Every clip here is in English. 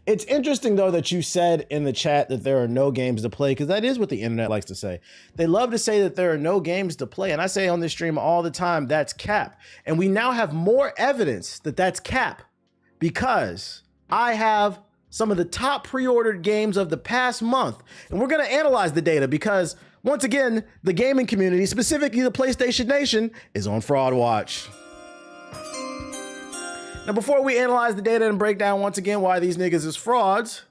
It's interesting though that you said in the chat that there are no games to play, because that is what the internet likes to say. They love to say that there are no games to play, and I say on this stream all the time, that's cap. And we now have more evidence that that's cap, because I have some of the top pre-ordered games of the past month, and we're gonna analyze the data because once again, the gaming community, specifically the PlayStation Nation, is on fraud watch. Now, before we analyze the data and break down once again why these niggas is frauds,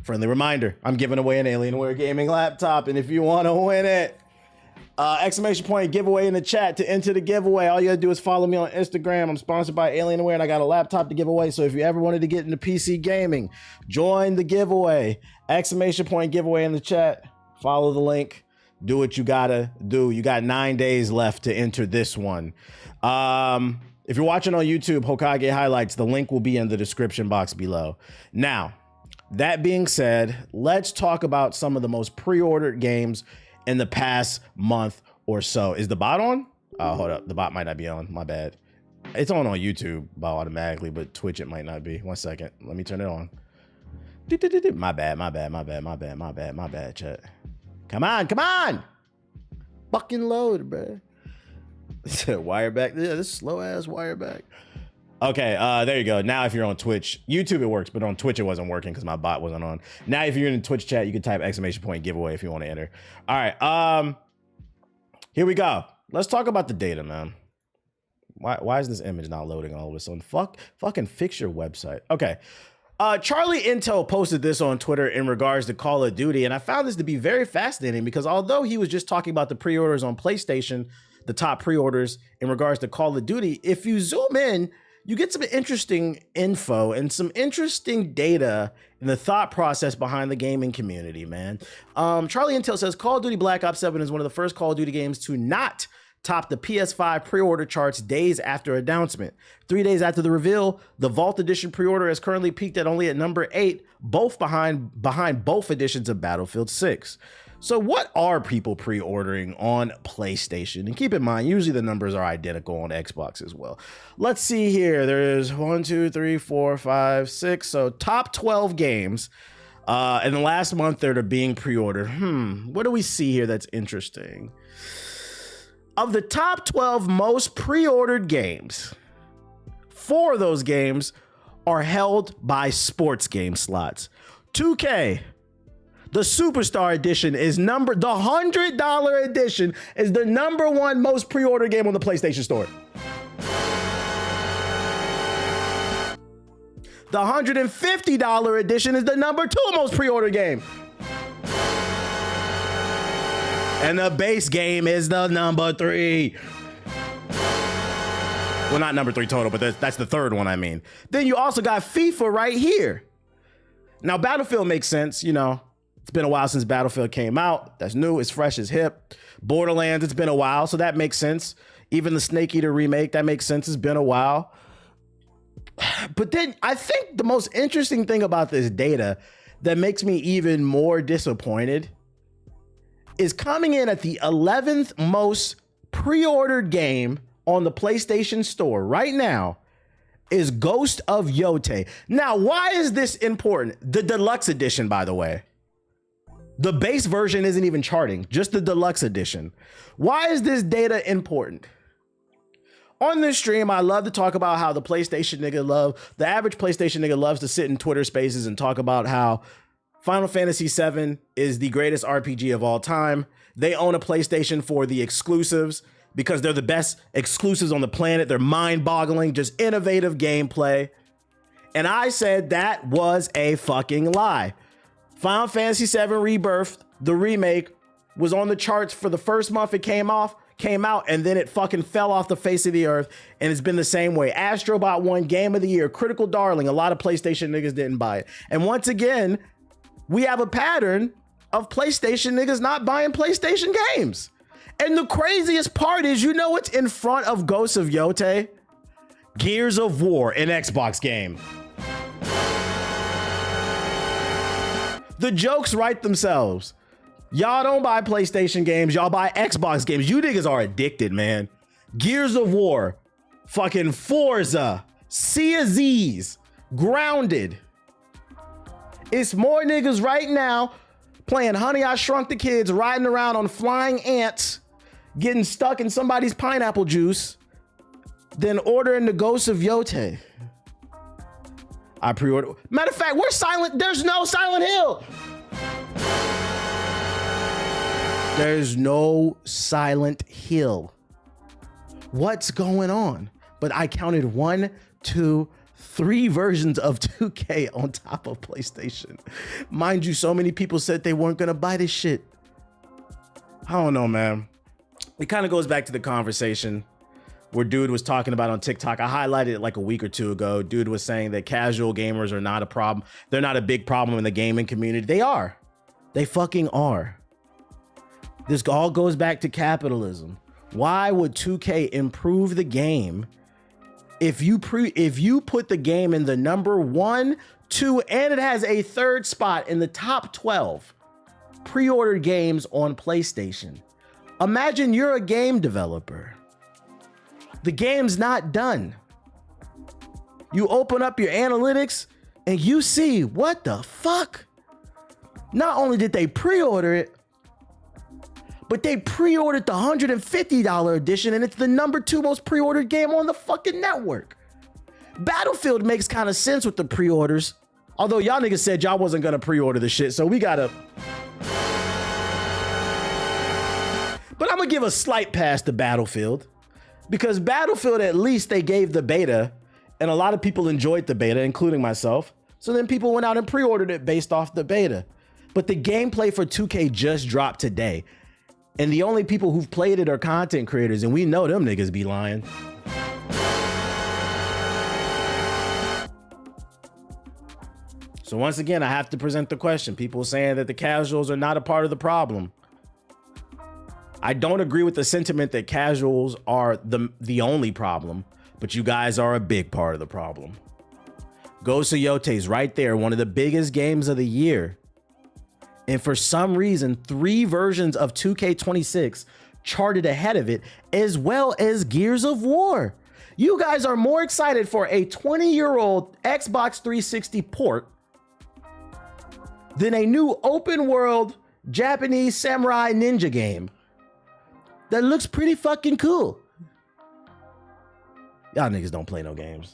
friendly reminder, I'm giving away an Alienware gaming laptop, and if you want to win it, exclamation point giveaway in the chat to enter the giveaway. All you gotta do is follow me on Instagram. I'm sponsored by Alienware, and I got a laptop to give away, so if you ever wanted to get into PC gaming, join the giveaway. Exclamation point giveaway in the chat. Follow the link. Do what you gotta do. You got 9 days left to enter this one. If you're watching on YouTube, Hokage Highlights, the link will be in the description box below. Now, that being said, let's talk about some of the most pre-ordered games in the past month or so. Is the bot on? Oh, hold up. The bot might not be on. My bad. It's on YouTube automatically, but Twitch it might not be. 1 second. Let me turn it on. My bad, chat. Come on. Fucking load, bro. Wire back. Yeah, this slow ass wire back. Okay, there you go. Now if you're on Twitch, YouTube it works, but on Twitch it wasn't working because my bot wasn't on. Now if you're in the Twitch chat, you can type exclamation point giveaway if you want to enter. All right, here we go. Let's talk about the data, man. Why is this image not loading all of a sudden? Fucking fix your website. Okay. Charlie Intel posted this on Twitter in regards to Call of Duty, and I found this to be very fascinating because although he was just talking about the pre-orders on PlayStation, the top pre-orders in regards to Call of Duty, if you zoom in, you get some interesting info and some interesting data in the thought process behind the gaming community, man. Charlie Intel says Call of Duty Black Ops 7 is one of the first Call of Duty games to not top the PS5 pre-order charts days after announcement. 3 days after the reveal, the Vault Edition pre-order has currently peaked at only at number 8, both behind both editions of Battlefield 6. So what are people pre-ordering on PlayStation? And keep in mind, usually the numbers are identical on Xbox as well. Let's see here. There's 1, 2, 3, 4, 5, 6. So top 12 games. In the last month, they're being pre-ordered. What do we see here that's interesting? Of the top 12 most pre-ordered games, 4 of those games are held by sports game slots. 2K. The Superstar Edition is the $100 edition is the #1 most pre-ordered game on the PlayStation Store. The $150 edition is the #2 most pre-ordered game. And the base game is the #3. Well, not #3 total, but that's the third one, I mean. Then you also got FIFA right here. Now, Battlefield makes sense, you know. It's been a while since Battlefield came out. That's new, it's fresh, it's hip. Borderlands, it's been a while, so that makes sense. Even the Snake Eater remake, that makes sense, it's been a while. But then I think the most interesting thing about this data that makes me even more disappointed is coming in at the 11th most pre-ordered game on the PlayStation Store right now is Ghost of Yotei. Now, why is this important? The deluxe edition, by the way. The base version isn't even charting, just the deluxe edition. Why is this data important? On this stream, I love to talk about how the average PlayStation nigga loves to sit in Twitter spaces and talk about how Final Fantasy VII is the greatest RPG of all time. They own a PlayStation for the exclusives because they're the best exclusives on the planet. They're mind-boggling, just innovative gameplay. And I said that was a fucking lie. Final Fantasy VII Rebirth, the remake, was on the charts for the first month it came out, and then it fucking fell off the face of the earth, and it's been the same way. Astro Bot won Game of the Year, critical darling. A lot of PlayStation niggas didn't buy it. And once again, we have a pattern of PlayStation niggas not buying PlayStation games. And the craziest part is, you know what's in front of Ghost of Yotei? Gears of War, an Xbox game. The jokes write themselves. Y'all don't buy PlayStation games, y'all buy Xbox games. You niggas are addicted, man. Gears of War, fucking Forza, Sea of Z's, Grounded. It's more niggas right now playing Honey, I Shrunk the Kids, riding around on flying ants, getting stuck in somebody's pineapple juice, than ordering the Ghost of Yote. I pre-ordered. Matter of fact, we're silent. There's no Silent Hill. There's no Silent Hill. What's going on? But I counted 1, 2, 3 versions of 2K on top of PlayStation. Mind you, so many people said they weren't gonna buy this shit. I don't know, man. It kind of goes back to the conversation where dude was talking about on TikTok. I highlighted it like a week or two ago. Dude was saying that casual gamers are not a problem. They're not a big problem in the gaming community. They are. They fucking are. This all goes back to capitalism. Why would 2K improve the game if you put the game in the number 1, 2, and it has a 3rd spot in the top 12 pre-ordered games on PlayStation? Imagine you're a game developer. The game's not done. You open up your analytics and you see, what the fuck? Not only did they pre-order it, but they pre-ordered the $150 edition, and it's the number 2 most pre-ordered game on the fucking network. Battlefield makes kind of sense with the pre-orders, although y'all niggas said y'all wasn't gonna pre-order the shit, so we gotta. But I'm gonna give a slight pass to Battlefield, because Battlefield, at least they gave the beta, and a lot of people enjoyed the beta, including myself. So then people went out and pre-ordered it based off the beta. But the gameplay for 2K just dropped today. And the only people who've played it are content creators, and we know them niggas be lying. So once again, I have to present the question. People saying that the casuals are not a part of the problem. I don't agree with the sentiment that casuals are the only problem, but you guys are a big part of the problem. Ghost of Yote's right there, one of the biggest games of the year. And for some reason, 3 versions of 2K26 charted ahead of it, as well as Gears of War. You guys are more excited for a 20-year-old Xbox 360 port than a new open world Japanese samurai ninja game that looks pretty fucking cool. Y'all niggas don't play no games.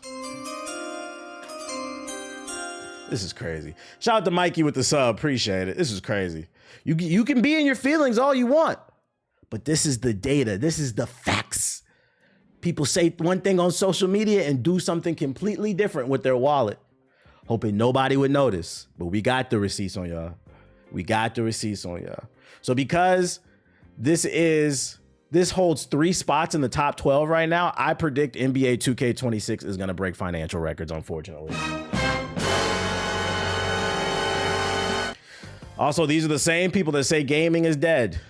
This is crazy. Shout out to Mikey with the sub. Appreciate it. This is crazy. You can be in your feelings all you want, but this is the data. This is the facts. People say one thing on social media and do something completely different with their wallet, hoping nobody would notice. But we got the receipts on y'all. We got the receipts on y'all. So because this holds 3 spots in the top 12 right now, I predict NBA 2K26 is going to break financial records, unfortunately. Also, these are the same people that say gaming is dead.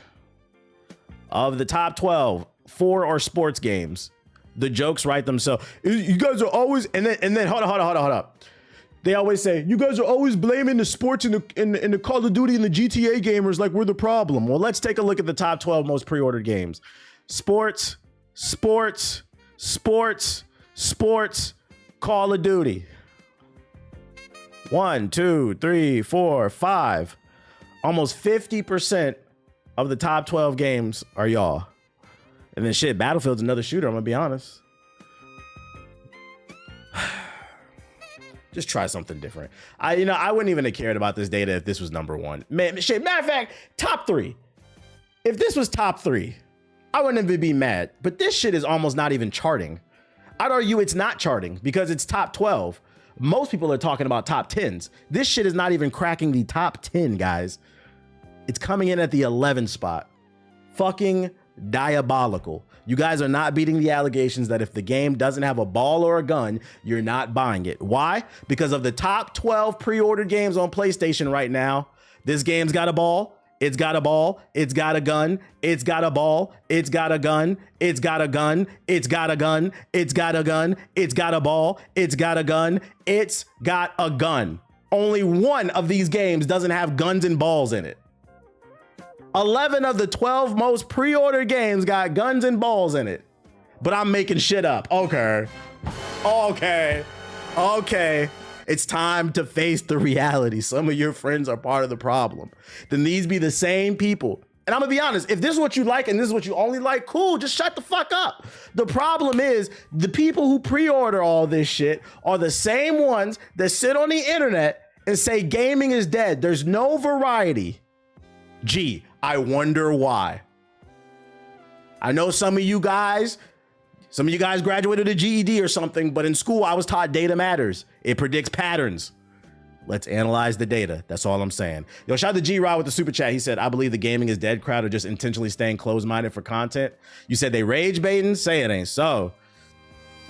Of the top 12, 4 are sports games. The jokes write themselves. You guys are always, and then hold up. They always say, you guys are always blaming the sports in the Call of Duty and the GTA gamers like we're the problem. Well, let's take a look at the top 12 most pre-ordered games. Sports, Call of Duty. 1, 2, 3, 4, 5. Almost 50% of the top 12 games are y'all. And then shit, Battlefield's another shooter, I'm gonna be honest. Just try something different. I wouldn't even have cared about this data if this was number 1. Man, shit, matter of fact, top 3. If this was top 3, I wouldn't even be mad. But this shit is almost not even charting. I'd argue it's not charting because it's top 12. Most people are talking about top 10s. This shit is not even cracking the top 10, guys. It's coming in at the 11th spot. Fucking diabolical. You guys are not beating the allegations that if the game doesn't have a ball or a gun, you're not buying it. Why? Because of the top 12 pre-ordered games on PlayStation right now, this game's got a ball, it's got a ball, it's got a gun, it's got a ball, it's got a gun, it's got a gun, it's got a gun, it's got a gun, it's got a ball, it's got a gun, it's got a gun. Only one of these games doesn't have guns and balls in it. 11 of the 12 most pre-ordered games got guns and balls in it. But I'm making shit up. Okay. It's time to face the reality. Some of your friends are part of the problem. Then these be the same people. And I'm gonna be honest, if this is what you like and this is what you only like, cool, just shut the fuck up. The problem is the people who pre-order all this shit are the same ones that sit on the internet and say gaming is dead. There's no variety. Gee, I wonder why. I know some of you guys graduated a GED or something, but in school I was taught data matters. It predicts patterns. Let's analyze the data. That's all I'm saying. Yo, shout out to G-Rod with the super chat. He said, I believe the gaming is dead crowd are just intentionally staying closed-minded for content. You said they rage baiting? Say it ain't so.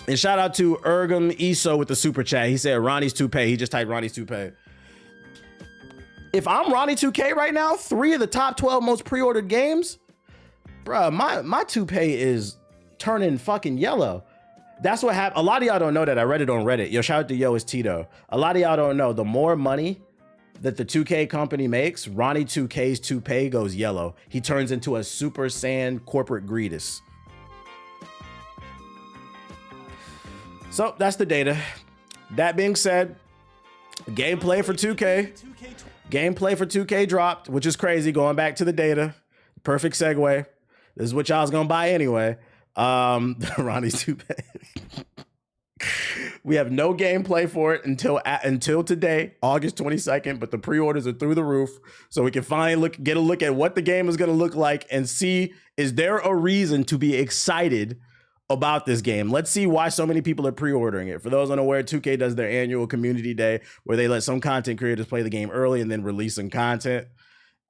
And shout out to Ergum Iso with the super chat. He said Ronnie's toupee. He just typed Ronnie's toupee. If I'm Ronnie 2K right now, 3 of the top 12 most pre-ordered games, bruh, my toupee is turning fucking yellow. That's what happened. A lot of y'all don't know that. I read it on Reddit. Yo, shout out to Yo, it's Tito. A lot of y'all don't know the more money that the 2K company makes, Ronnie 2K's toupee goes yellow. He turns into a Super Saiyan corporate Greedus. So that's the data. That being said, gameplay for 2K dropped, which is crazy. Going back to the data, perfect segue. This is what y'all's gonna buy anyway. Ronnie's toupee. We have no gameplay for it until today, August 22nd, but the pre-orders are through the roof, so we can finally get a look at what the game is going to look like and see, is there a reason to be excited about this game? Let's see why so many people are pre-ordering it. For those unaware, 2K does their annual community day where they let some content creators play the game early and then release some content.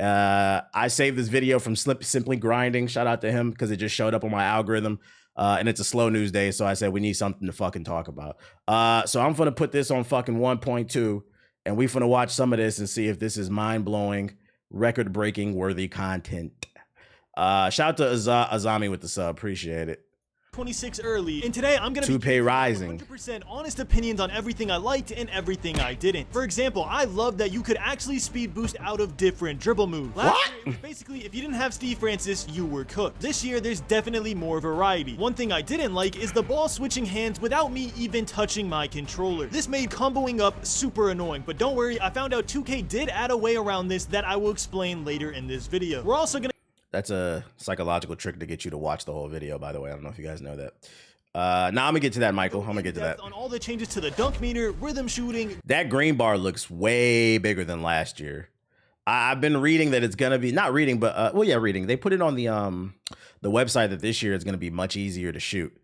I saved this video from Simply Grinding. Shout out to him because it just showed up on my algorithm. And it's a slow news day, so I said we need something to fucking talk about. So I'm gonna put this on fucking 1.2, and we finna watch some of this and see if this is mind-blowing, record-breaking worthy content. Shout out to Azami with the sub, appreciate it. 26 early, and today I'm gonna be Toupee rising. 100% honest opinions on everything I liked and everything I didn't. For example, I love that you could actually speed boost out of different dribble moves. Last year, it was basically, if you didn't have Steve Francis, you were cooked. This year, there's definitely more variety. One thing I didn't like is the ball switching hands without me even touching my controller. This made comboing up super annoying, but don't worry, I found out 2K did add a way around this that I will explain later in this video. We're also gonna That's a psychological trick to get you to watch the whole video, by the way. I don't know if you guys know that. Now I'm gonna get to that, Michael. I'm gonna get to that. On all the changes to the dunk meter, rhythm shooting. That green bar looks way bigger than last year. I've been reading that it's gonna be, not reading, but well, yeah, reading. They put it on the website that this year is gonna be much easier to shoot.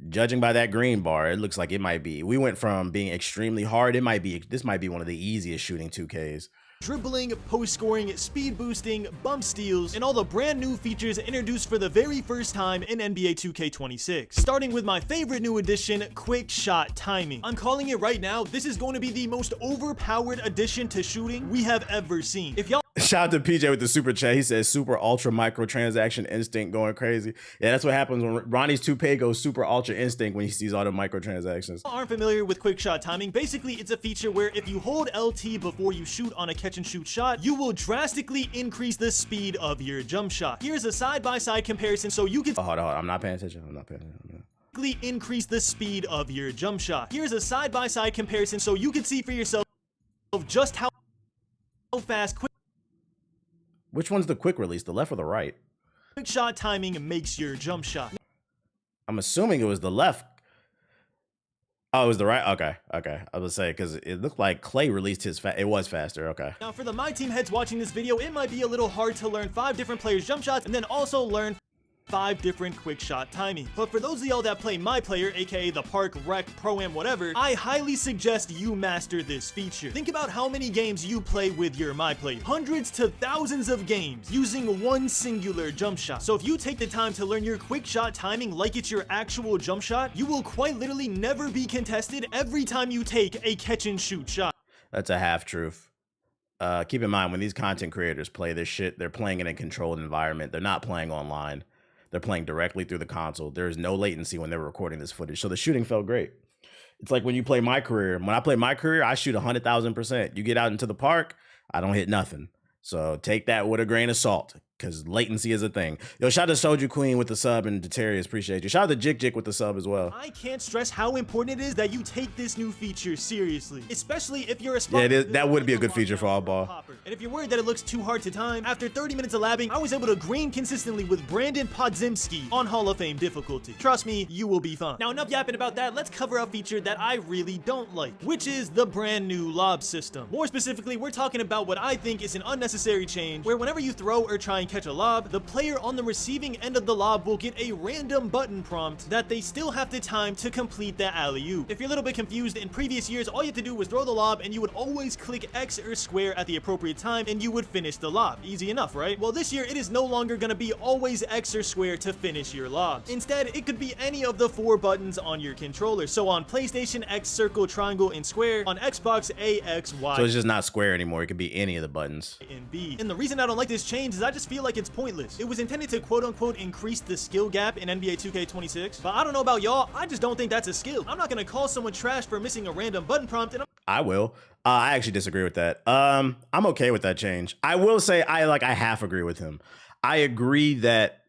Judging by that green bar, it looks like it might be. We went from being extremely hard. This might be one of the easiest shooting 2Ks. Dribbling, post scoring, speed boosting, bump steals, and all the brand new features introduced for the very first time in NBA 2K26. Starting with my favorite new addition, quick shot timing. I'm calling it right now, this is going to be the most overpowered addition to shooting we have ever seen. If y'all Shout out to PJ with the super chat. He says super ultra microtransaction instinct going crazy. Yeah, that's what happens when Ronnie's toupee goes super ultra instinct when he sees all the microtransactions. Aren't familiar with quick shot timing, basically it's a feature where if you hold LT before you shoot on a catch and shoot shot, you will drastically increase the speed of your jump shot. Here's a side-by-side comparison so you can hold on, I'm not paying attention. increase the speed of your jump shot. Here's a side-by-side comparison so you can see for yourself just how fast Which one's the quick release, the left or the right? quick shot timing makes your jump shot. I'm assuming it was the left. Oh, it was the right. Okay. I was say because it looked like Clay released his. It was faster. Okay. Now, for the My Team heads watching this video, it might be a little hard to learn 5 different players' jump shots and then also learn 5 different quick shot timing. But for those of y'all that play My Player, aka the Park, Rec, Pro-Am, whatever, I highly suggest you master this feature. Think about how many games you play with your My Player. Hundreds to thousands of games using one singular jump shot. So if you take the time to learn your quick shot timing like it's your actual jump shot, you will quite literally never be contested every time you take a catch and shoot shot. That's a half truth. Keep in mind when these content creators play this shit, they're playing in a controlled environment. They're not playing online. They're playing directly through the console. There is no latency when they're recording this footage. So the shooting felt great. It's like when you play My Career. When I play My Career, I shoot 100,000%. You get out into the park, I don't hit nothing. So take that with a grain of salt. because latency is a thing. Yo, shout out to Soju Queen with the sub and Detarius, appreciate you. Shout out to Jik Jik with the sub as well. I can't stress how important it is that you take this new feature seriously, especially if you're a Yeah, that would be a good feature for all ball. And if you're worried that it looks too hard to time, after 30 minutes of labbing, I was able to green consistently with Brandon Podzimski on Hall of Fame difficulty. Trust me, you will be fine. Now, enough yapping about that, let's cover a feature that I really don't like, which is the brand new lob system. More specifically, we're talking about what I think is an unnecessary change, where whenever you throw or try and catch a lob, the player on the receiving end of the lob will get a random button prompt that they still have the time to complete the alley-oop. If you're a little bit confused, in previous years, all you had to do was throw the lob and you would always click X or square at the appropriate time and you would finish the lob. Easy enough, right? Well, this year, it is no longer going to be always X or square to finish your lobs. Instead, it could be any of the 4 buttons on your controller. So on PlayStation, X, circle, triangle, and square. On Xbox, A, X, Y. So it's just not square anymore. It could be any of the buttons. And B. And the reason I don't like this change is I just feel like it's pointless. It was intended to quote-unquote increase the skill gap in NBA 2K26, but I don't know about y'all, I just don't think that's a skill. I'm not gonna call someone trash for missing a random button prompt, and I will. I actually disagree with that. I'm okay with that change. I will say I half agree with him. I agree that,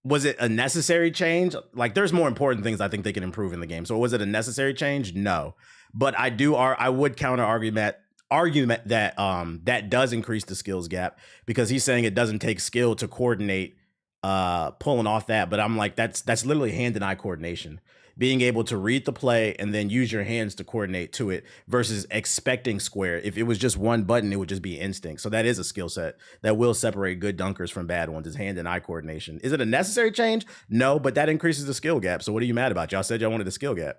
was it a necessary change? Like, there's more important things I think they can improve in the game. So was it a necessary change? No. But I would counter argument that that does increase the skills gap, because he's saying it doesn't take skill to coordinate pulling off that. But I'm like, that's literally hand and eye coordination. Being able to read the play and then use your hands to coordinate to it versus expecting square. If it was just one button, it would just be instinct. So that is a skill set that will separate good dunkers from bad ones, is hand and eye coordination. Is it a necessary change? No, but that increases the skill gap. So what are you mad about? Y'all said y'all wanted a skill gap.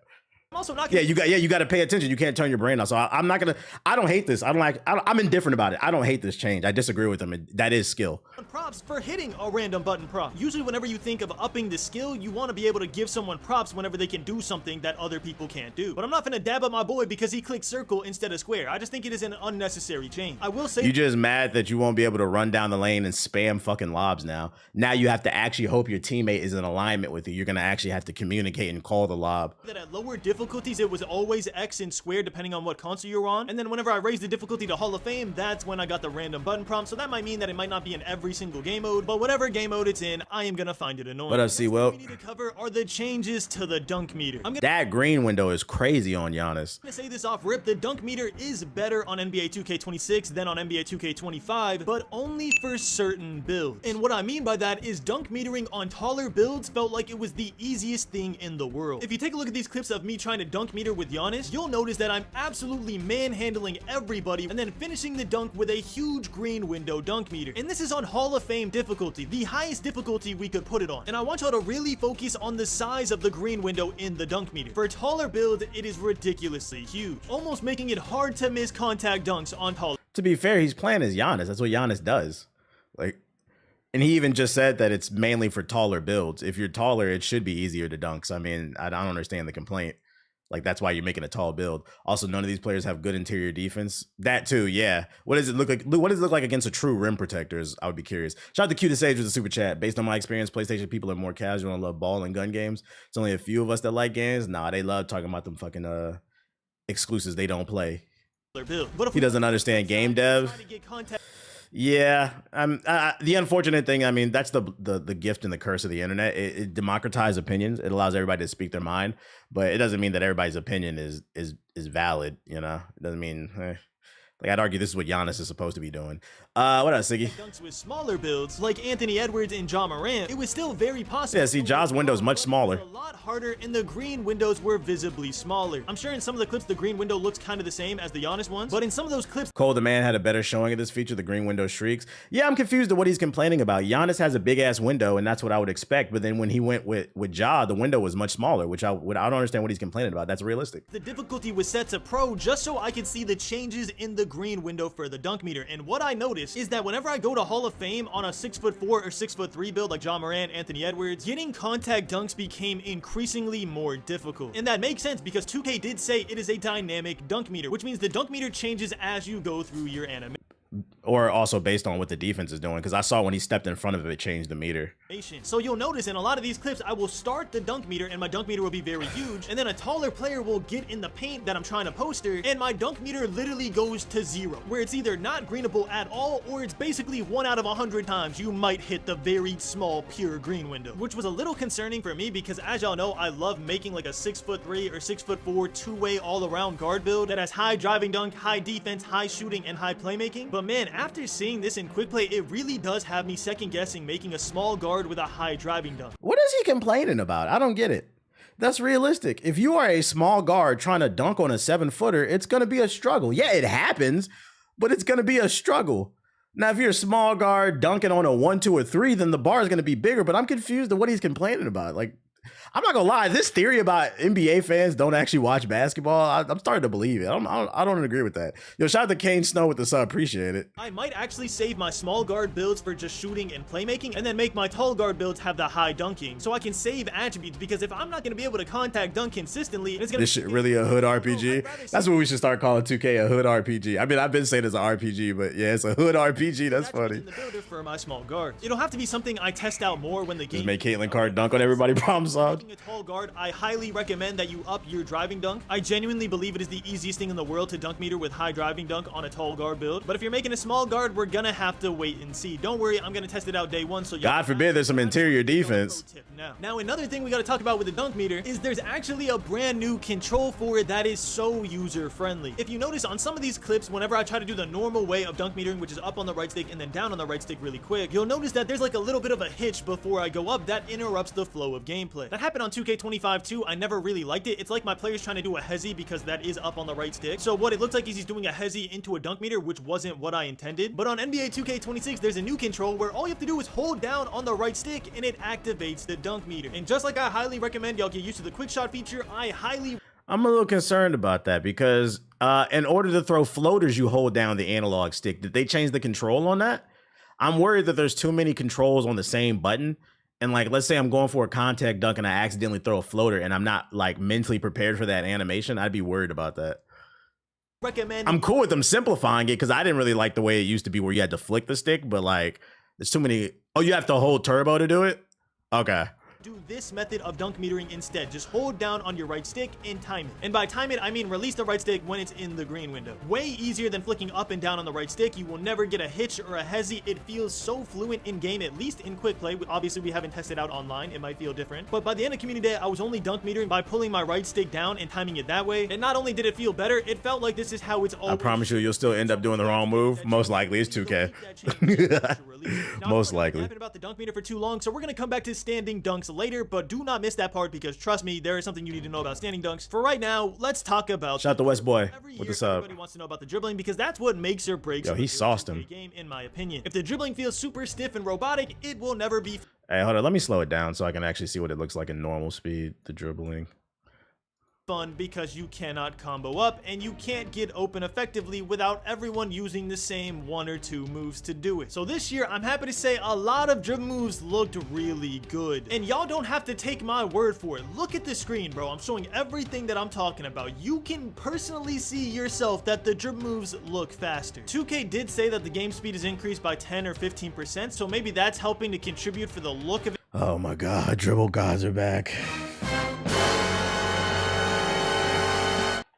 I'm also not gonna you got to pay attention. You can't turn your brain off. So I'm not gonna. I don't hate this. I'm indifferent about it. I don't hate this change. I disagree with him. That is skill. Props for hitting a random button prompt. Usually, whenever you think of upping the skill, you want to be able to give someone props whenever they can do something that other people can't do. But I'm not gonna dab up my boy because he clicked circle instead of square. I just think it is an unnecessary change. I will say, you just mad that you won't be able to run down the lane and spam fucking lobs now. Now you have to actually hope your teammate is in alignment with you. You're gonna actually have to communicate and call the lob. That at lower difficulties, it was always X and square depending on what console you're on. And then whenever I raised the difficulty to Hall of Fame, that's when I got the random button prompt. So that might mean that it might not be in every single game mode, but whatever game mode it's in, I am gonna find it annoying. What up, C? Well, we need to cover are the changes to the dunk meter. That green window is crazy on Giannis. I'm gonna say this off rip, the dunk meter is better on NBA 2K26 than on NBA 2K25, but only for certain builds. And what I mean by that is dunk metering on taller builds felt like it was the easiest thing in the world. If you take a look at these clips of me trying to dunk meter with Giannis, you'll notice that I'm absolutely manhandling everybody and then finishing the dunk with a huge green window dunk meter. And this is on Hall of Fame difficulty, the highest difficulty we could put it on. And I want y'all to really focus on the size of the green window in the dunk meter. For a taller build, it is ridiculously huge, almost making it hard to miss contact dunks on taller. To be fair, he's playing as Giannis. That's what Giannis does. Like, and he even just said that it's mainly for taller builds. If you're taller, it should be easier to dunk. So I mean, I don't understand the complaint. Like, that's why you're making a tall build. Also, none of these players have good interior defense. That too, yeah. What does it look like? What does it look like against a true rim protectors? I would be curious. Shout out to Q to Sage with the super chat. Based on my experience, PlayStation people are more casual and love ball and gun games. It's only a few of us that like games. Nah, they love talking about them fucking exclusives they don't play. He doesn't understand game dev. Yeah, the unfortunate thing, I mean, that's the gift and the curse of the internet. It democratizes opinions. It allows everybody to speak their mind, but it doesn't mean that everybody's opinion is valid. You know, it doesn't mean. Like, I'd argue this is what Giannis is supposed to be doing. What else, Siggy? Dunks with smaller builds, like Anthony Edwards and Ja Morant, it was still very possible. Yeah, see, Ja's window is much smaller. A lot harder, and the green windows were visibly smaller. I'm sure in some of the clips, the green window looks kind of the same as the Giannis ones, but in some of those clips... Cole the Man had a better showing of this feature, the green window streaks. Yeah, I'm confused at what he's complaining about. Giannis has a big-ass window, and that's what I would expect, but then when he went with Ja, the window was much smaller, which I don't understand what he's complaining about. That's realistic. The difficulty was set to pro just so I could see the changes in the green window for the dunk meter, and what I noticed is that whenever I go to Hall of Fame on a 6'4" or 6'3" build like Ja Morant, Anthony Edwards, getting contact dunks became increasingly more difficult. And that makes sense because 2K did say it is a dynamic dunk meter, which means the dunk meter changes as you go through your animation. Or also based on what the defense is doing, because I saw when he stepped in front of it changed the meter. So you'll notice in a lot of these clips, I will start the dunk meter and my dunk meter will be very huge, and then a taller player will get in the paint that I'm trying to poster, and my dunk meter literally goes to 0, where it's either not greenable at all, or it's basically 1 out of 100 times you might hit the very small pure green window, which was a little concerning for me because, as y'all know, I love making like a 6'3" or 6'4" two-way all-around guard build that has high driving dunk, high defense, high shooting, and high playmaking. But man, after seeing this in quick play, it really does have me second guessing making a small guard with a high driving dunk. What is he complaining about? I don't get it. That's realistic. If you are a small guard trying to dunk on a 7-footer, it's going to be a struggle. Yeah, it happens, but it's going to be a struggle. Now, if you're a small guard dunking on a 1, 2, or 3, then the bar is going to be bigger, but I'm confused at what he's complaining about. Like, I'm not gonna lie, this theory about NBA fans don't actually watch basketball, I'm starting to believe it. I don't agree with that. Yo, shout out to Kane Snow with the sub, appreciate it. I might actually save my small guard builds for just shooting and playmaking, and then make my tall guard builds have the high dunking, so I can save attributes, because if I'm not gonna be able to contact dunk consistently, it's gonna— This shit really a hood RPG? That's what we should start calling 2K, a hood RPG. I mean, I've been saying it's an RPG, but yeah, it's a hood RPG, that's funny. The builder for my small guard. It'll have to be something I test out more when the game— Just make Caitlyn Card dunk on everybody, problem solved. A tall guard, I highly recommend that you up your driving dunk. I genuinely believe it is the easiest thing in the world to dunk meter with high driving dunk on a tall guard build. But if you're making a small guard, we're gonna have to wait and see. Don't worry, I'm gonna test it out day 1. So God forbid there's some interior defense. Now another thing we gotta talk about with the dunk meter is there's actually a brand new control for it that is so user friendly. If you notice on some of these clips, whenever I try to do the normal way of dunk metering, which is up on the right stick and then down on the right stick really quick, you'll notice that there's like a little bit of a hitch before I go up that interrupts the flow of gameplay. That happened on 2K25 too. I never really liked it. It's like my player's trying to do a hezzy because that is up on the right stick. So what it looks like is he's doing a hezzy into a dunk meter, which wasn't what I intended. But on NBA 2K26, there's a new control where all you have to do is hold down on the right stick and it activates the dunk meter. And just like I highly recommend y'all get used to the quick shot feature, I'm a little concerned about that because in order to throw floaters, you hold down the analog stick. Did they change the control on that? I'm worried that there's too many controls on the same button. And like, let's say I'm going for a contact dunk and I accidentally throw a floater and I'm not like mentally prepared for that animation. I'd be worried about that. I'm cool with them simplifying it because I didn't really like the way it used to be where you had to flick the stick, but like there's too many. Oh, you have to hold turbo to do it? Okay. Do this method of dunk metering instead. Just hold down on your right stick and time it. And by time it, I mean release the right stick when it's in the green window. Way easier than flicking up and down on the right stick. You will never get a hitch or a hezzy. It feels so fluent in game, at least in quick play. Obviously, we haven't tested out online. It might feel different. But by the end of community day, I was only dunk metering by pulling my right stick down and timing it that way. And not only did it feel better, it felt like this is how it's always— I promise you'll still end up doing the wrong move. Most likely it's 2K. Most likely. I've been about the dunk meter for too long, so we're gonna come back to standing dunks later, but do not miss that part because trust me, there is something you need to know about standing dunks. For right now, let's talk about— Shout out to West Boy with the sub. Everybody wants to know about the dribbling because that's what makes or breaks— Yo, he sauced him. Game, in my opinion. If the dribbling feels super stiff and robotic, it will never be— Hey, hold on, let me slow it down so I can actually see what it looks like in normal speed, the dribbling. Fun because you cannot combo up and you can't get open effectively without everyone using the same 1 or 2 moves to do it. So this year, I'm happy to say a lot of dribble moves looked really good. And y'all don't have to take my word for it. Look at the screen, bro. I'm showing everything that I'm talking about. You can personally see yourself that the dribble moves look faster. 2K did say that the game speed is increased by 10 or 15%, so maybe that's helping to contribute for the look of it. Oh my God, dribble gods are back.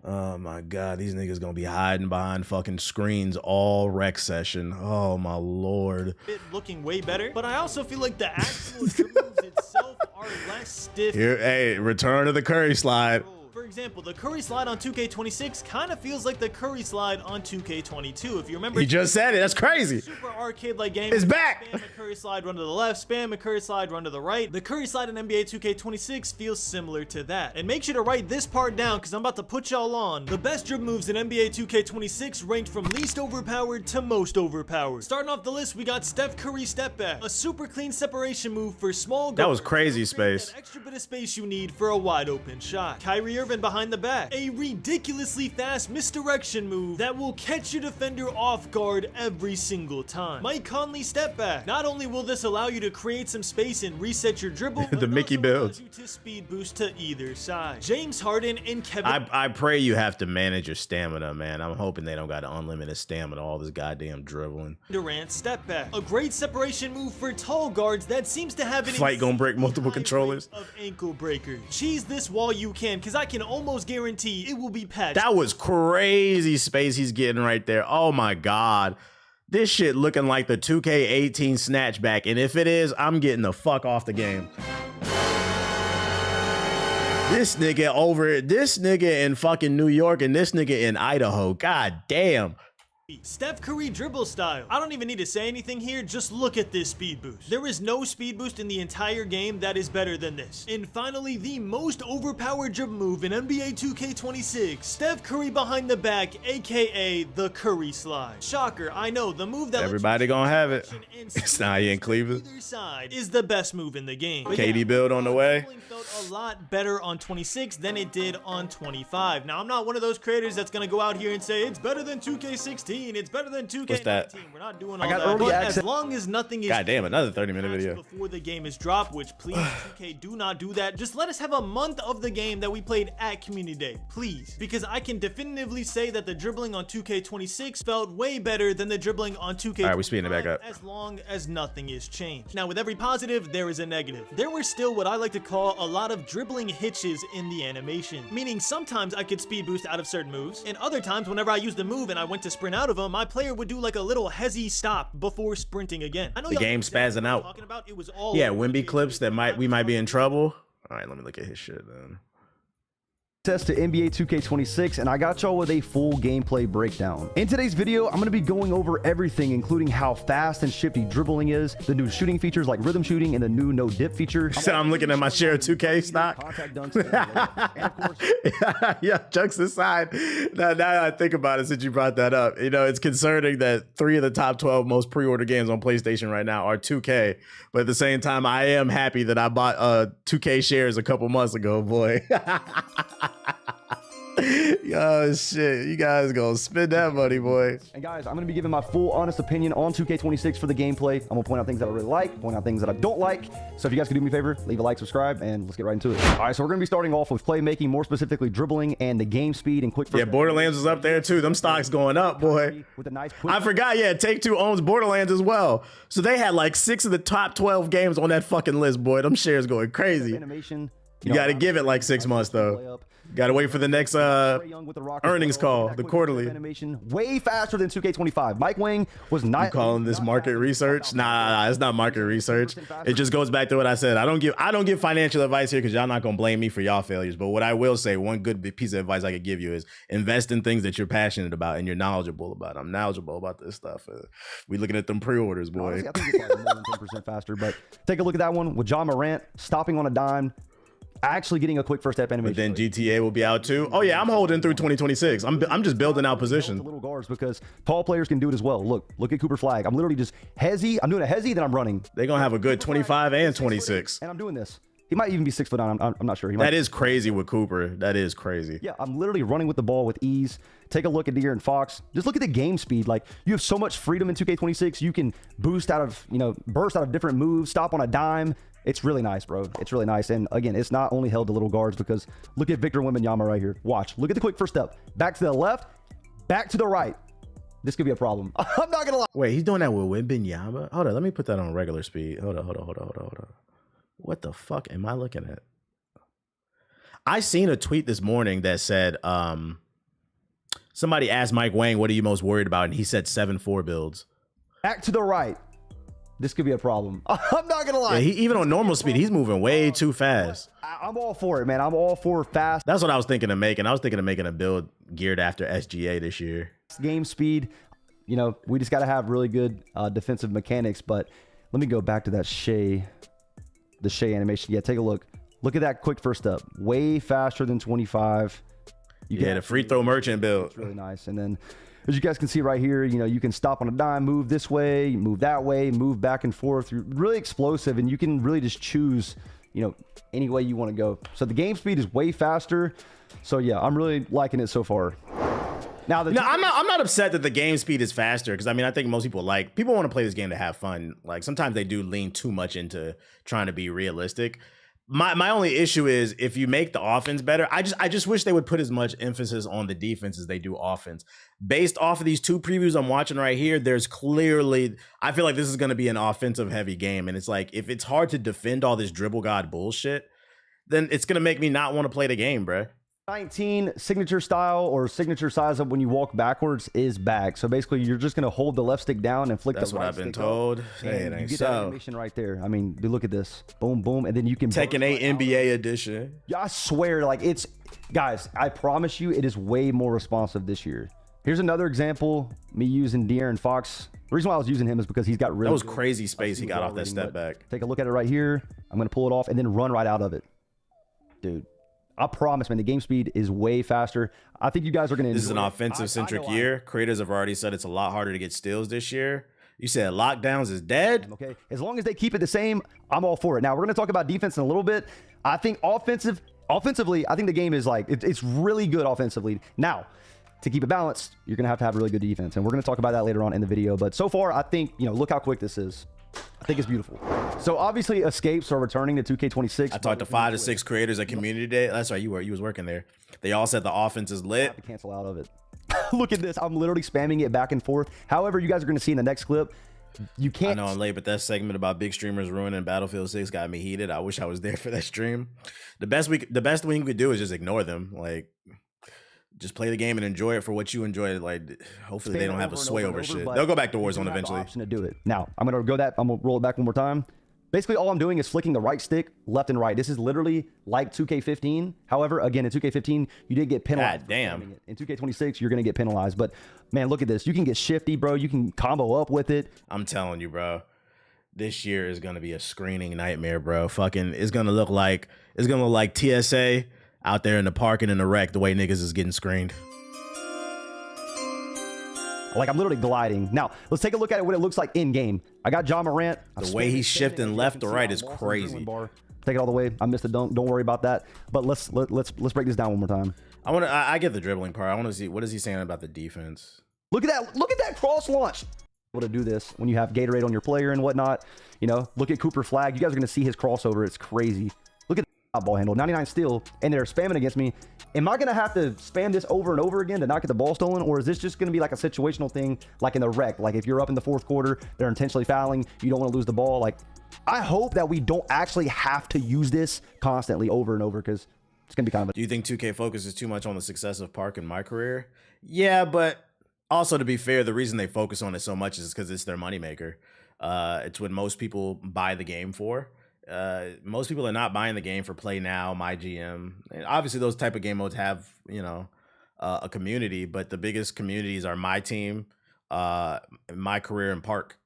Oh my God, these niggas gonna be hiding behind fucking screens all rec session. Oh my Lord. Looking way better, but I also feel like the actual dribble moves itself are less stiff. Here, hey, return to the Curry slide. For example, the Curry slide on 2K26 kind of feels like the Curry slide on 2K22. If you remember, he just said it. That's crazy. Super arcade-like game. It's back. Spam a Curry slide, run to the left. Spam a Curry slide, run to the right. The Curry slide in NBA 2K26 feels similar to that. And make sure to write this part down because I'm about to put y'all on. The best dribble moves in NBA 2K26 ranked from least overpowered to most overpowered. Starting off the list, we got Steph Curry step back, a super clean separation move for small guards. That was crazy space. That extra bit of space you need for a wide open shot. Kyrie Irving behind the back, a ridiculously fast misdirection move that will catch your defender off guard every single time. Mike Conley step back. Not only will this allow you to create some space and reset your dribble, but the Mickey builds you to speed boost to either side. James Harden and Kevin. I pray you have to manage your stamina, man. I'm hoping they don't got unlimited stamina, all this goddamn dribbling. Durant step back. A great separation move for tall guards that seems to have an fight gonna break multiple controllers of ankle breakers. Cheese this while you can, because I can almost guarantee it will be patched. That was crazy space he's getting right there. Oh my god. This shit looking like the 2K18 snatchback, and if it is, I'm getting the fuck off the game. This nigga in fucking New York and this nigga in Idaho. God damn. Steph Curry dribble style. I don't even need to say anything here, just look at this speed boost. There is no speed boost in the entire game that is better than this. And finally, the most overpowered dribble move in NBA 2K26, Steph Curry behind the back, aka the Curry slide. Shocker, I know, the move that everybody gonna have it. It's not in Cleveland. Either side is the best move in the game. But KD build on the way. Felt a lot better on 26 than it did on 25. Now, I'm not one of those creators that's gonna go out here and say it's better than 2K16. It's better than 2K19. What's that? We're not doing all that. But as long as nothing is goddamn another 30-minute video before the game is dropped, which please 2K do not do that. Just let us have a month of the game that we played at Community Day, please, because I can definitively say that the dribbling on 2K26 felt way better than the dribbling on 2K. All right, we speeding it back up. As long as nothing is changed. Now, with every positive, there is a negative. There were still what I like to call a lot of dribbling hitches in the animation, meaning sometimes I could speed boost out of certain moves, and other times whenever I used the move and I went to sprint out of them, my player would do like a little hezzy stop before sprinting again. I know the game spazzing out. It was all Wimby clips that we might be in trouble. All right, let me look at his shit then. Access to NBA 2K26, and I got y'all with a full gameplay breakdown. In today's video, I'm going to be going over everything, including how fast and shifty dribbling is, the new shooting features like rhythm shooting, and the new no dip feature. So I'm looking at my share of 2K stock. Contact dunks, and of course, yeah, jokes aside, now I think about it since you brought that up, you know, it's concerning that 3 of the top 12 most pre-order games on PlayStation right now are 2K, but at the same time, I am happy that I bought 2K shares a couple months ago, boy. Yo, shit, you guys gonna spend that money, boy. And guys, I'm gonna be giving my full honest opinion on 2K26 for the gameplay. I'm gonna point out things that I really like, point out things that I don't like. So if you guys could do me a favor, leave a like, subscribe, and let's get right into it. All right, so we're gonna be starting off with playmaking, more specifically dribbling and the game speed and quick. Yeah, Borderlands was up there too. Them stocks going up, boy. With a nice I forgot, yeah, Take-Two owns Borderlands as well. So they had like 6 of the top 12 games on that fucking list, boy. Them shares going crazy. Animation. You gotta give it like 6 months though. Gotta wait for the next earnings call, the quarterly. Animation way faster than 2K25. Mike Wang was not. You calling this market research? Nah, it's not market research. It just goes back to what I said. I don't give financial advice here because y'all not gonna blame me for y'all failures. But what I will say, one good piece of advice I could give you is invest in things that you're passionate about and you're knowledgeable about. I'm knowledgeable about this stuff. We looking at them pre-orders, boy. Honestly, I think it's like more than 10% faster. But take a look at that one with John Morant stopping on a dime. Actually getting a quick first step animation. But then GTA will be out too. Oh yeah, I'm holding through 2026. I'm just building out position. Little guards because tall players can do it as well. Look at Cooper Flag. I'm literally just hezzy. I'm doing a hezzy, then I'm running. They're gonna have a good 25 and 26. And I'm doing this. He might even be 6 foot on. I'm not sure. That is crazy with Cooper. That is crazy. Yeah, I'm literally running with the ball with ease. Take a look at De'Aaron Fox. Just look at the game speed. Like, you have so much freedom in 2K26. You can boost out of, burst out of different moves, stop on a dime. It's really nice, bro. It's really nice. And again, it's not only held to little guards because look at Victor Wembanyama right here. Watch. Look at the quick first step. Back to the left, back to the right. This could be a problem. I'm not gonna lie. Wait, he's doing that with Wembanyama? Hold on, let me put that on regular speed. Hold on. What the fuck am I looking at? I seen a tweet this morning that said, somebody asked Mike Wang, what are you most worried about? And he said 7-4 builds. Back to the right. This could be a problem. I'm not gonna lie. Yeah, even on normal speed, he's moving way too fast. I'm all for it, man. I'm all for fast. That's what I was thinking of making. I was thinking of making a build geared after SGA this year. Game speed, we just got to have really good defensive mechanics. But let me go back to that the Shea animation. Yeah, take a look. Look at that quick first step. Way faster than 25. Yeah, the free throw merchant build. It's really nice. And then, as you guys can see right here, you can stop on a dime, move this way, move that way, move back and forth. You're really explosive, and you can really just choose, you know, any way you want to go. So the game speed is way faster. So yeah, I'm really liking it so far. Now, I'm not upset that the game speed is faster, because I mean, I think most people want to play this game to have fun. Like, sometimes they do lean too much into trying to be realistic. My only issue is if you make the offense better, I just wish they would put as much emphasis on the defense as they do offense. Based off of these two previews I'm watching right here, there's clearly, I feel like this is going to be an offensive heavy game. And it's like, if it's hard to defend all this dribble god bullshit, then it's going to make me not want to play the game, bruh. 19 signature style or signature size up when you walk backwards is back. So basically, you're just going to hold the left stick down and flick the right stick. That's what I've been told. Hey, you get that animation right there. I mean, dude, look at this. Boom, boom. And then you can Tekken 8 NBA edition. Yeah, I swear, like, it's, guys, I promise you, it is way more responsive this year. Here's another example, me using De'Aaron Fox. The reason why I was using him is because he's got really... That was crazy space he got off that step back. Take a look at it right here. I'm going to pull it off and then run right out of it. Dude, I promise, man, the game speed is way faster. I think you guys are going to enjoy it. This is an offensive-centric year. Creators have already said it's a lot harder to get steals this year. You said lockdowns is dead? Okay, as long as they keep it the same, I'm all for it. Now, we're going to talk about defense in a little bit. I think offensively, I think the game is like, it's really good offensively. Now, to keep it balanced, you're going to have really good defense. And we're going to talk about that later on in the video. But so far, I think, you know, look how quick this is. I think it's beautiful. So obviously escapes are returning to 2K26. I talked to 5 to 6 creators at Community Day. That's right, you was working there. They all said the offense is lit. I have to cancel out of it. Look at this. I'm literally spamming it back and forth. However, you guys are going to see in the next clip, you can't. I know I'm late, but that segment about big streamers ruining Battlefield 6 got me heated. I wish I was there for that stream. The best we could do is just ignore them. Like, just play the game and enjoy it for what you enjoy. Like, hopefully they don't have a sway over shit. They'll go back to Warzone eventually. Option to do it. Now, I'm gonna roll it back one more time. Basically, all I'm doing is flicking the right stick left and right. This is literally like 2K15. However, again, in 2K15, you did get penalized. God damn. In 2K26, you're gonna get penalized. But man, look at this. You can get shifty, bro. You can combo up with it. I'm telling you, bro. This year is gonna be a screening nightmare, bro. Fucking, it's gonna look like TSA out there in the park and in the wreck, the way niggas is getting screened. Like, I'm literally gliding. Now, let's take a look at what it looks like in game. I got John Morant. The way he's shifting left to right is crazy. Take it all the way. I missed the dunk. Don't worry about that. But let's break this down one more time. I get the dribbling part. I want to see, what is he saying about the defense? Look at that. Look at that cross launch. Able to do this when you have Gatorade on your player and whatnot. You know, look at Cooper Flag. You guys are going to see his crossover. It's crazy. Look at that ball handle. 99 steal, and they're spamming against me. Am I going to have to spam this over and over again to not get the ball stolen? Or is this just going to be like a situational thing, like in the wreck? Like, if you're up in the fourth quarter, they're intentionally fouling, you don't want to lose the ball. Like, I hope that we don't actually have to use this constantly over and over, because it's going to be kind of... Do you think 2K focuses too much on the success of Park in my career? Yeah, but also, to be fair, the reason they focus on it so much is because it's their moneymaker. It's what most people buy the game for. Most people are not buying the game for Play Now, My GM. And obviously, those type of game modes have, you know, a community, but the biggest communities are My Team, My Career, and Park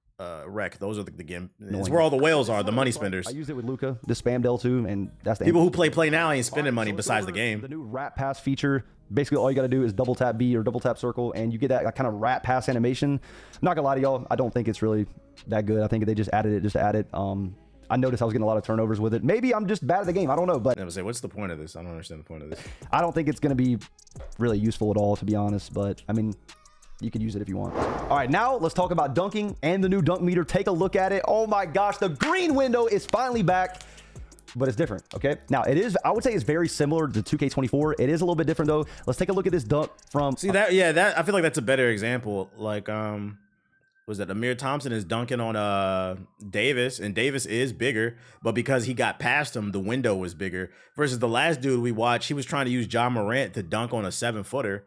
Rec. Those are the game. It's where all the whales are, the money spenders. I use it with Luca, the spam Del too, and that's the people who play Now ain't spending money besides the game. The new Rat Pass feature. Basically, all you got to do is double tap B or double tap circle, and you get that kind of rat pass animation. I'm not gonna lie to y'all, I don't think it's really that good. I think they just added it just to add it. I noticed I was getting a lot of turnovers with it. Maybe I'm just bad at the game. I don't know, but I was say, what's the point of this? I don't understand the point of this. I don't think it's gonna be really useful at all, to be honest. But I mean, you could use it if you want. All right, now let's talk about dunking and the new dunk meter. Take a look at it. Oh my gosh, the green window is finally back. But it's different, okay? Now, it is, I would say it's very similar to 2K24. It is a little bit different, though. Let's take a look at this dunk from... See, that I feel like that's a better example. Like, was that Amir Thompson is dunking on Davis, and Davis is bigger, but because he got past him, the window was bigger. Versus the last dude we watched, he was trying to use John Morant to dunk on a 7-footer.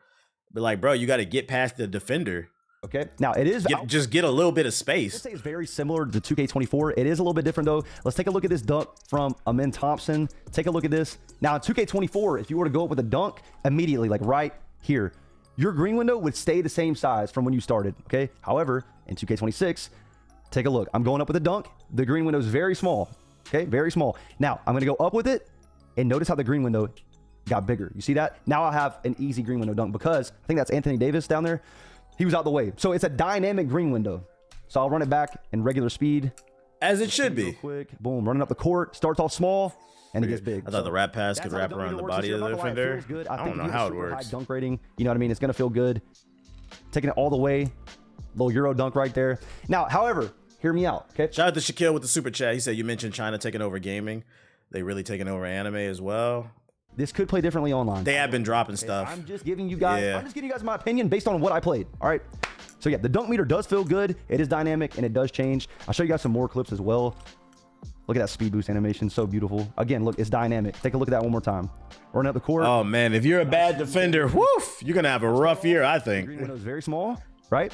But, like, bro, you got to get past the defender. Okay, now it is just get a little bit of space. I'd say it's very similar to 2K24. It is a little bit different though. Let's take a look at this dunk from Amin Thompson. Take a look at this. Now in 2K24, if you were to go up with a dunk immediately, like right here, your green window would stay the same size from when you started. Okay. However, in 2K26, take a look. I'm going up with a dunk. The green window is very small. Okay, very small. Now I'm going to go up with it, and notice how the green window got bigger. You see that? Now I have an easy green window dunk because I think that's Anthony Davis down there. He was out the way. So it's a dynamic green window. So I'll run it back in regular speed. As it should Real be. quick, boom, running up the court, starts off small, and it gets big. I thought the wrap pass could That's how wrap dunk around the meter works body this of year. the I'm not gonna lie, it defender. feels good. I don't think know if you how have it a super works. high dunk rating, you know what I mean? It's gonna feel good. Taking it all the way, little Euro dunk right there. Now, however, hear me out, okay? Shout out to Shaquille with the super chat. He said you mentioned China taking over gaming. They really taking over anime as well. This could play differently online. They have been dropping stuff. I'm just giving you guys. Yeah. I'm just giving you guys my opinion based on what I played. All right. So yeah, the dunk meter does feel good. It is dynamic and it does change. I'll show you guys some more clips as well. Look at that speed boost animation, so beautiful. Again, look, it's dynamic. Take a look at that one more time. Running up the court. Oh man, if you're a bad defender, woof, you're gonna have a rough year, I Green think. window is very small, right?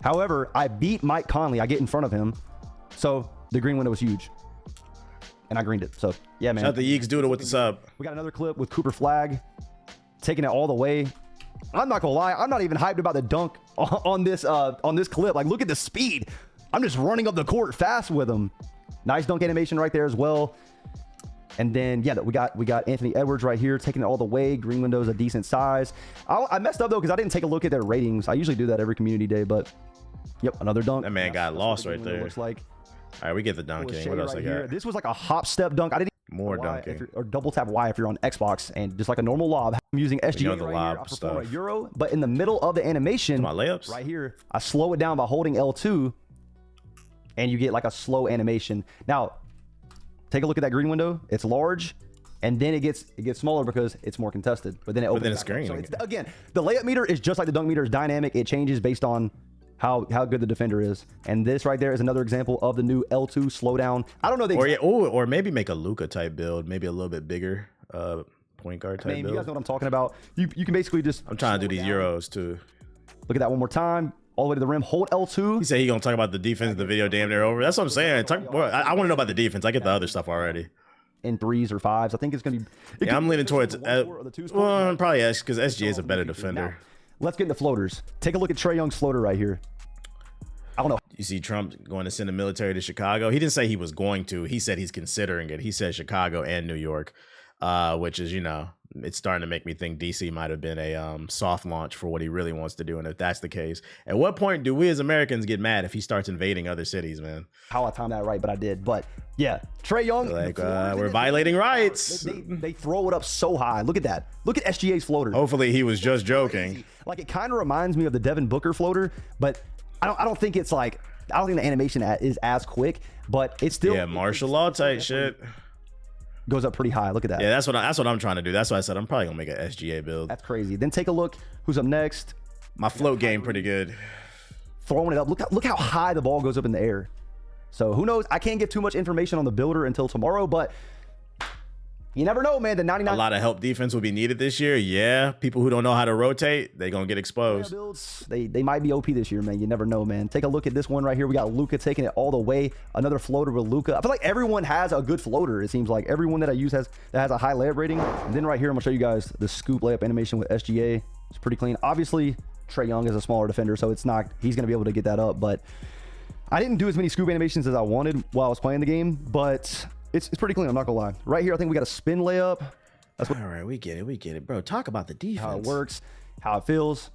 However, I beat Mike Conley. I get in front of him, so the green window was huge, and I greened it. So yeah, man. Shout out to Yeeks Doodle with the sub. We got another clip with Cooper Flag taking it all the way. I'm not gonna lie, I'm not even hyped about the dunk on this clip. Like, look at the speed. I'm just running up the court fast with him. Nice dunk animation right there as well. And then yeah, we got Anthony Edwards right here taking it all the way. Green window is a decent size. I messed up though because I didn't take a look at their ratings. I usually do that every community day, but yep, another dunk. That man got lost right there. Looks like. All right, we get the dunking. What else I got? This was like a hop step dunk. I didn't More Y dunking. or double tap Y if you're on Xbox, and just like a normal lob. I'm using SGA the right lob here. I perform a stuff. Euro, but in the middle of the animation, My layups. right here, I slow it down by holding L2, and you get like a slow animation. Now, take a look at that green window. It's large, and then it gets smaller because it's more contested. But then it opens. then it's back up. green So again. again, the layup meter is just like the dunk meter is dynamic. It changes based on how good the defender is. And this right there is another example of the new L2 slowdown. I don't know the Or exact. yeah, or maybe make a Luka type build, maybe a little bit bigger, point guard type I mean, you build. guys know what I'm talking about. You can basically just. I'm trying to do slow these it down. Euros too. Look at that one more time. All the way to the rim. Hold L2. He said he gonna talk about the defense. The video damn near over. That's what I'm saying. I want to know about the defense. I get the other stuff already. In 3s or 5s. I think it's going to be. Yeah, I'm leaning towards Well, probably S because SGA is a better defender. let's get into floaters. Take a look at Trae Young's floater right here. I don't know. You see Trump going to send the military to Chicago. He didn't say he was going to. He said he's considering it. He said Chicago and New York, which is, you know, it's starting to make me think DC might have been a soft launch for what he really wants to do. And if that's the case, at what point do we as Americans get mad if he starts invading other cities, man? How I timed that right, but I did. But yeah, Trae Young. Like, the floaters we're in it, violating rights. They throw it up so high. Look at that. Look at SGA's floater. Hopefully he was just joking. Like, it kind of reminds me of the Devin Booker floater, but I don't think it's like, I don't think the animation is as quick, but it's still. Yeah, martial law type shit. Goes up pretty high. Look at that. Yeah, that's what I'm trying to do. That's why I said I'm probably gonna make an SGA build. That's crazy. Then take a look. Who's up next? My float game pretty good. Throwing it up. Look how high the ball goes up in the air. So who knows? I can't give too much information on the builder until tomorrow, but you never know, man. The 99 A lot of help defense will be needed this year. Yeah, people who don't know how to rotate, they gonna get exposed. builds, they might be OP this year, man. You never know, man. Take a look at this one right here. We got Luka taking it all the way. Another floater with Luka. I feel like everyone has a good floater. It seems like everyone that I use that has a high layup rating. And then right here, I'm gonna show you guys the scoop layup animation with SGA. It's pretty clean. Obviously, Trae Young is a smaller defender, so it's not. He's gonna be able to get that up, but I didn't do as many scoop animations as I wanted while I was playing the game, but it's pretty clean. I'm not gonna lie. Right here, I think we got a spin layup. That's All right, we get it, bro. Talk about the defense. how it works, how it feels.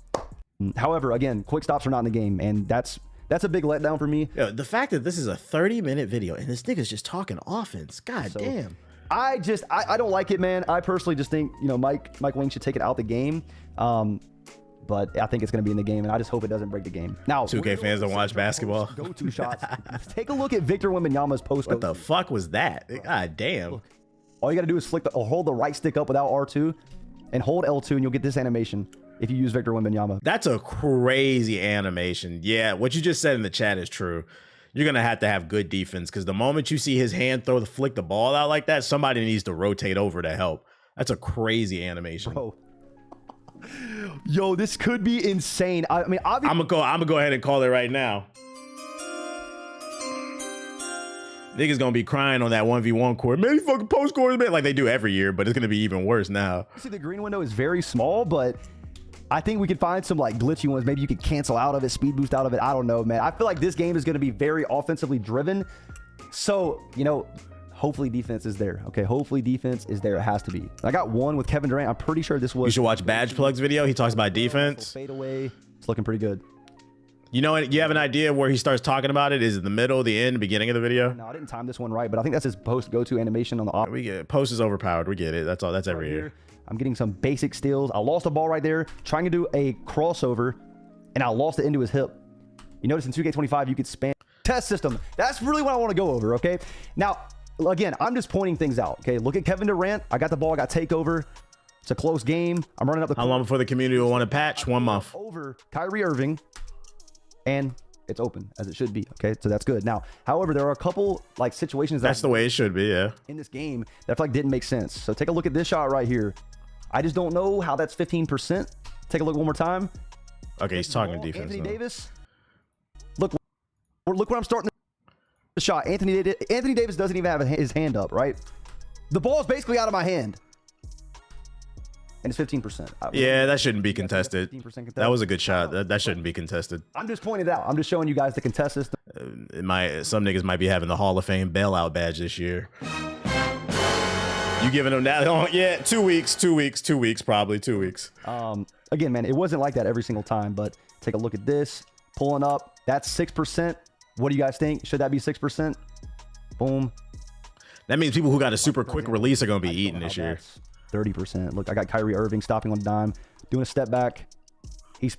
However, again, quick stops are not in the game, and that's a big letdown for me. Yo, the fact that this is a 30-minute video and this nigga's just talking offense. God damn. I don't like it, man. I personally just think, you know, Mike Wing should take it out the game. But I think it's going to be in the game, and I just hope it doesn't break the game. Now, 2K fans don't watch basketball. Go-to shots. Take a look at Victor Wembanyama's post. What the fuck was that? God damn. All you got to do is hold the right stick up without R2 and hold L2, and you'll get this animation if you use Victor Wembanyama. That's a crazy animation. Yeah, what you just said in the chat is true. You're going to have good defense because the moment you see his hand flick the ball out like that, somebody needs to rotate over to help. That's a crazy animation. Bro. Yo, this could be insane. I mean, obviously, I'm gonna go ahead and call it right now. Niggas gonna be crying on that 1v1 court. Man, you fucking post court, man, like they do every year, but it's gonna be even worse now. the green window is very small, but I think we could find some like glitchy ones. Maybe you could cancel out of it, speed boost out of it. I don't know, man. I feel like this game is going to be very offensively driven. So, you know, hopefully defense is there. Okay, hopefully defense is there. It has to be. I got one with Kevin Durant. I'm pretty sure this was. You should watch Badge Plug's video. He talks about defense. Fade away. It's looking pretty good. You know, you have an idea where he starts talking about it? Is it the middle, the end, beginning of the video? No, I didn't time this one right, but I think that's his post go-to animation on the op. We get it. Post is overpowered. We get it. That's all. That's every year. I'm getting some basic steals. I lost the ball right there, trying to do a crossover, and I lost it into his hip. You notice in 2K25, you could spam test system. That's really what I want to go over, okay? Now, again, I'm just pointing things out, okay? Look at Kevin Durant. I got the ball. I got takeover. It's a close game. I'm running up the court. How long before the community will want to patch? 1 month. Over Kyrie Irving, and it's open as it should be. Okay, so that's good. Now, however, there are a couple like situations that's the way it should be. Yeah. In this game that I feel like didn't make sense. So take a look at this shot right here. I just don't know how that's 15%. Take a look one more time. Okay, he's talking defense. Anthony Davis. Look when I'm starting the shot. Anthony Davis doesn't even have his hand up. Right. The ball is basically out of my hand. And it's 15%. Yeah, that shouldn't be contested. That was a good shot. That shouldn't be contested. I'm just pointing it out. I'm just showing you guys the contest system. Some niggas might be having the Hall of Fame bailout badge this year. You giving them that long? Yeah, 2 weeks, probably 2 weeks. Again, man, it wasn't like that every single time, but take a look at this. Pulling up, that's 6%. What do you guys think? Should that be 6%? Boom. That means people who got a super quick release are going to be eating this year. 30%. Look, I got Kyrie Irving stopping on a dime, doing a step back. He's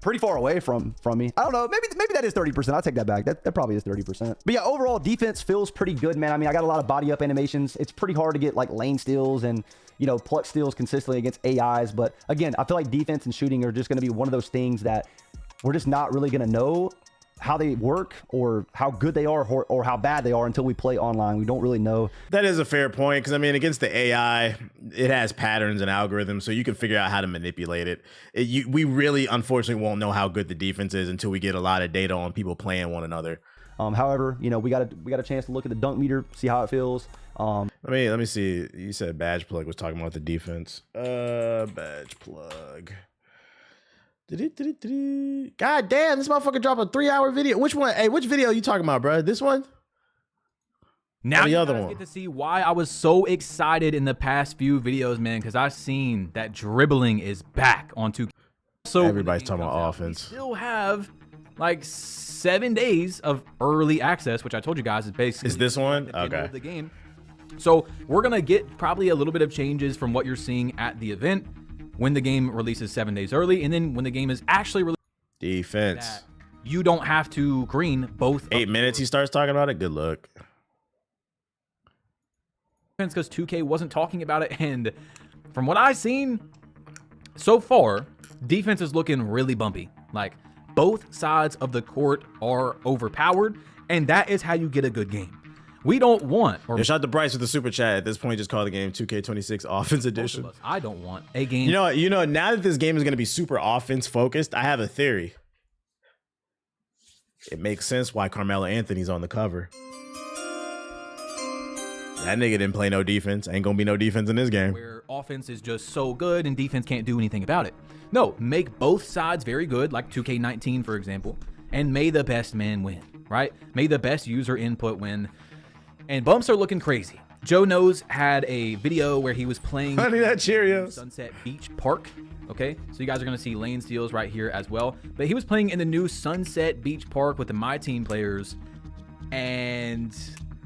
pretty far away from me. I don't know. Maybe that is 30%. I'll take that back. That probably is 30%. But yeah, overall defense feels pretty good, man. I mean, I got a lot of body up animations. It's pretty hard to get like lane steals and, you know, pluck steals consistently against AIs. But again, I feel like defense and shooting are just going to be one of those things that we're just not really going to know how they work or how good they are or how bad they are until we play online. We don't really know. That is a fair point, because I mean, against the AI, it has patterns and algorithms, so you can figure out how to manipulate it. We really, unfortunately, won't know how good the defense is until we get a lot of data on people playing one another. However, you know, we got a chance to look at the dunk meter, see how it feels. Let me see. You said Badge Plug was talking about the defense. Badge Plug. God damn, this motherfucker dropped a 3-hour video. Which one? Hey, which video are you talking about, bro? This one? Now the you other guys one. get to see why I was so excited in the past few videos, man, because I've seen that dribbling is back on 2K. So everybody's talking about offense. We still have like 7 days of early access, which I told you guys is basically is this one? the middle Okay. of the game. So we're gonna get probably a little bit of changes from what you're seeing at the event when the game releases 7 days early, and then when the game is actually released. Defense. You don't have to green both. 8 minutes he starts talking about it. Good luck. Because 2K wasn't talking about it, and from what I've seen so far, defense is looking really bumpy. Like, both sides of the court are overpowered, and that is how you get a good game. We don't want, or shout out to Bryce with the super chat. At this point, just call the game 2K26 Offense Edition. I don't want a game. You know, now that this game is going to be super offense focused, I have a theory. It makes sense why Carmelo Anthony's on the cover. That nigga didn't play no defense. Ain't gonna be no defense in this game. Where offense is just so good and defense can't do anything about it. No, make both sides very good, like 2K19, for example, and may the best man win, right? May the best user input win. And bumps are looking crazy. Joe Knows had a video where he was playing Honey Nut Cheerios. Sunset Beach Park. Okay, so you guys are going to see lane steals right here as well. But he was playing in the new Sunset Beach Park with the My Team players. And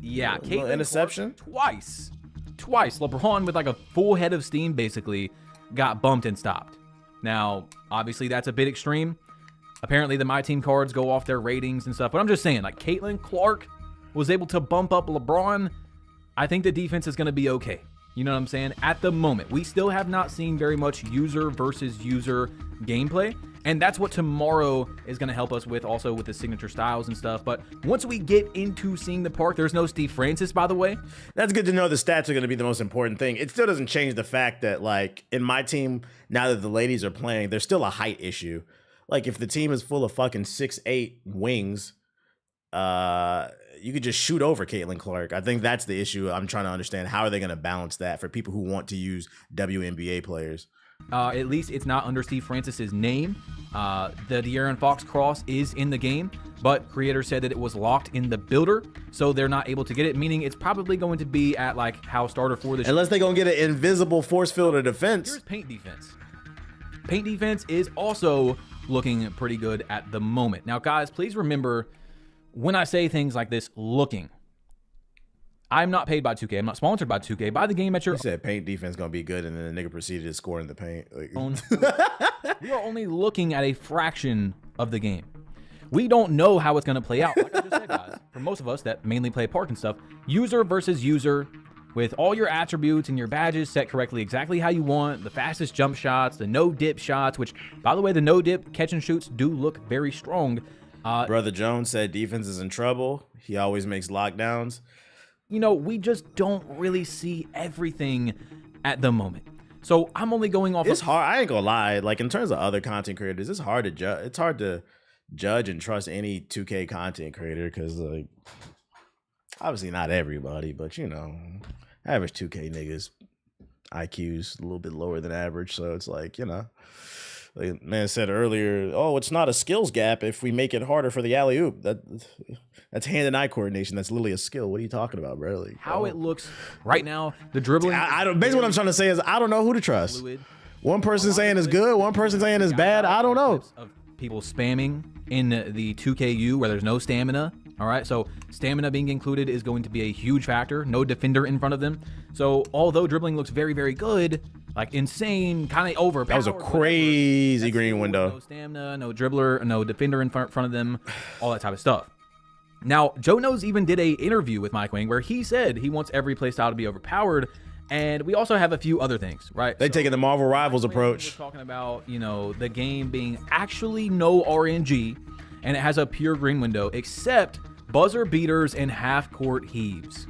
yeah, Caitlin interception twice. LeBron with like a full head of steam basically got bumped and stopped. Now, obviously that's a bit extreme. Apparently the My Team cards go off their ratings and stuff. But I'm just saying, like, Caitlin Clark was able to bump up LeBron. I think the defense is going to be okay. You know what I'm saying? At the moment, we still have not seen very much user versus user gameplay. And that's what tomorrow is going to help us with, also with the signature styles and stuff. But once we get into seeing the park, there's no Steve Francis, by the way. That's good to know. The stats are going to be the most important thing. It still doesn't change the fact that, like, in My Team, now that the ladies are playing, there's still a height issue. Like, if the team is full of fucking 6'8" wings, you could just shoot over Caitlin Clark. I think that's the issue. I'm trying to understand, how are they going to balance that for people who want to use WNBA players? At least it's not under Steve Francis's name. The De'Aaron Fox cross is in the game, but creators said that it was locked in the builder, so they're not able to get it, meaning it's probably going to be at like how starter for the unless they're going to get an invisible force field of defense. Here's paint defense. Paint defense is also looking pretty good at the moment. Now, guys, please remember when I say things like this, looking, I'm not paid by 2K. I'm not sponsored by 2K. Buy the game at your You said paint defense gonna be good, and then the nigga proceeded to score in the paint. Like, own. We are only looking at a fraction of the game. We don't know how it's going to play out. Like I just said, guys, for most of us that mainly play park and stuff, user versus user, with all your attributes and your badges set correctly, exactly how you want, the fastest jump shots, the no-dip shots, which, by the way, the no-dip catch and shoots do look very strong. Brother Jones said defense is in trouble. He always makes lockdowns. You know, we just don't really see everything at the moment. So I'm only going off. It's hard. I ain't gonna lie. Like, in terms of other content creators, it's hard to judge. It's hard to judge and trust any 2K content creator because, like, obviously not everybody, but you know, average 2K niggas IQ's a little bit lower than average, so it's like, you know, like man said earlier, oh, it's not a skills gap if we make it harder for the alley oop. That's hand and eye coordination. That's literally a skill. What are you talking about, bro? Like, how it looks right now, the dribbling. I don't. Basically, what I'm trying to say is I don't know who to trust. Fluid. One person saying it's good, one person saying it's bad. I don't know. Of people spamming in the 2KU where there's no stamina. All right, so stamina being included is going to be a huge factor. No defender in front of them. So although dribbling looks very, very good, like insane, kind of overpowered. That was a crazy green window. No stamina, no dribbler, no defender in front of them, all that type of stuff. Now, Joe Knows even did a interview with Mike Wang where he said he wants every playstyle to be overpowered. And we also have a few other things, right? They taking the Marvel Rivals approach. Talking about, you know, the game being actually no RNG, and it has a pure green window, except buzzer beaters and half-court heaves.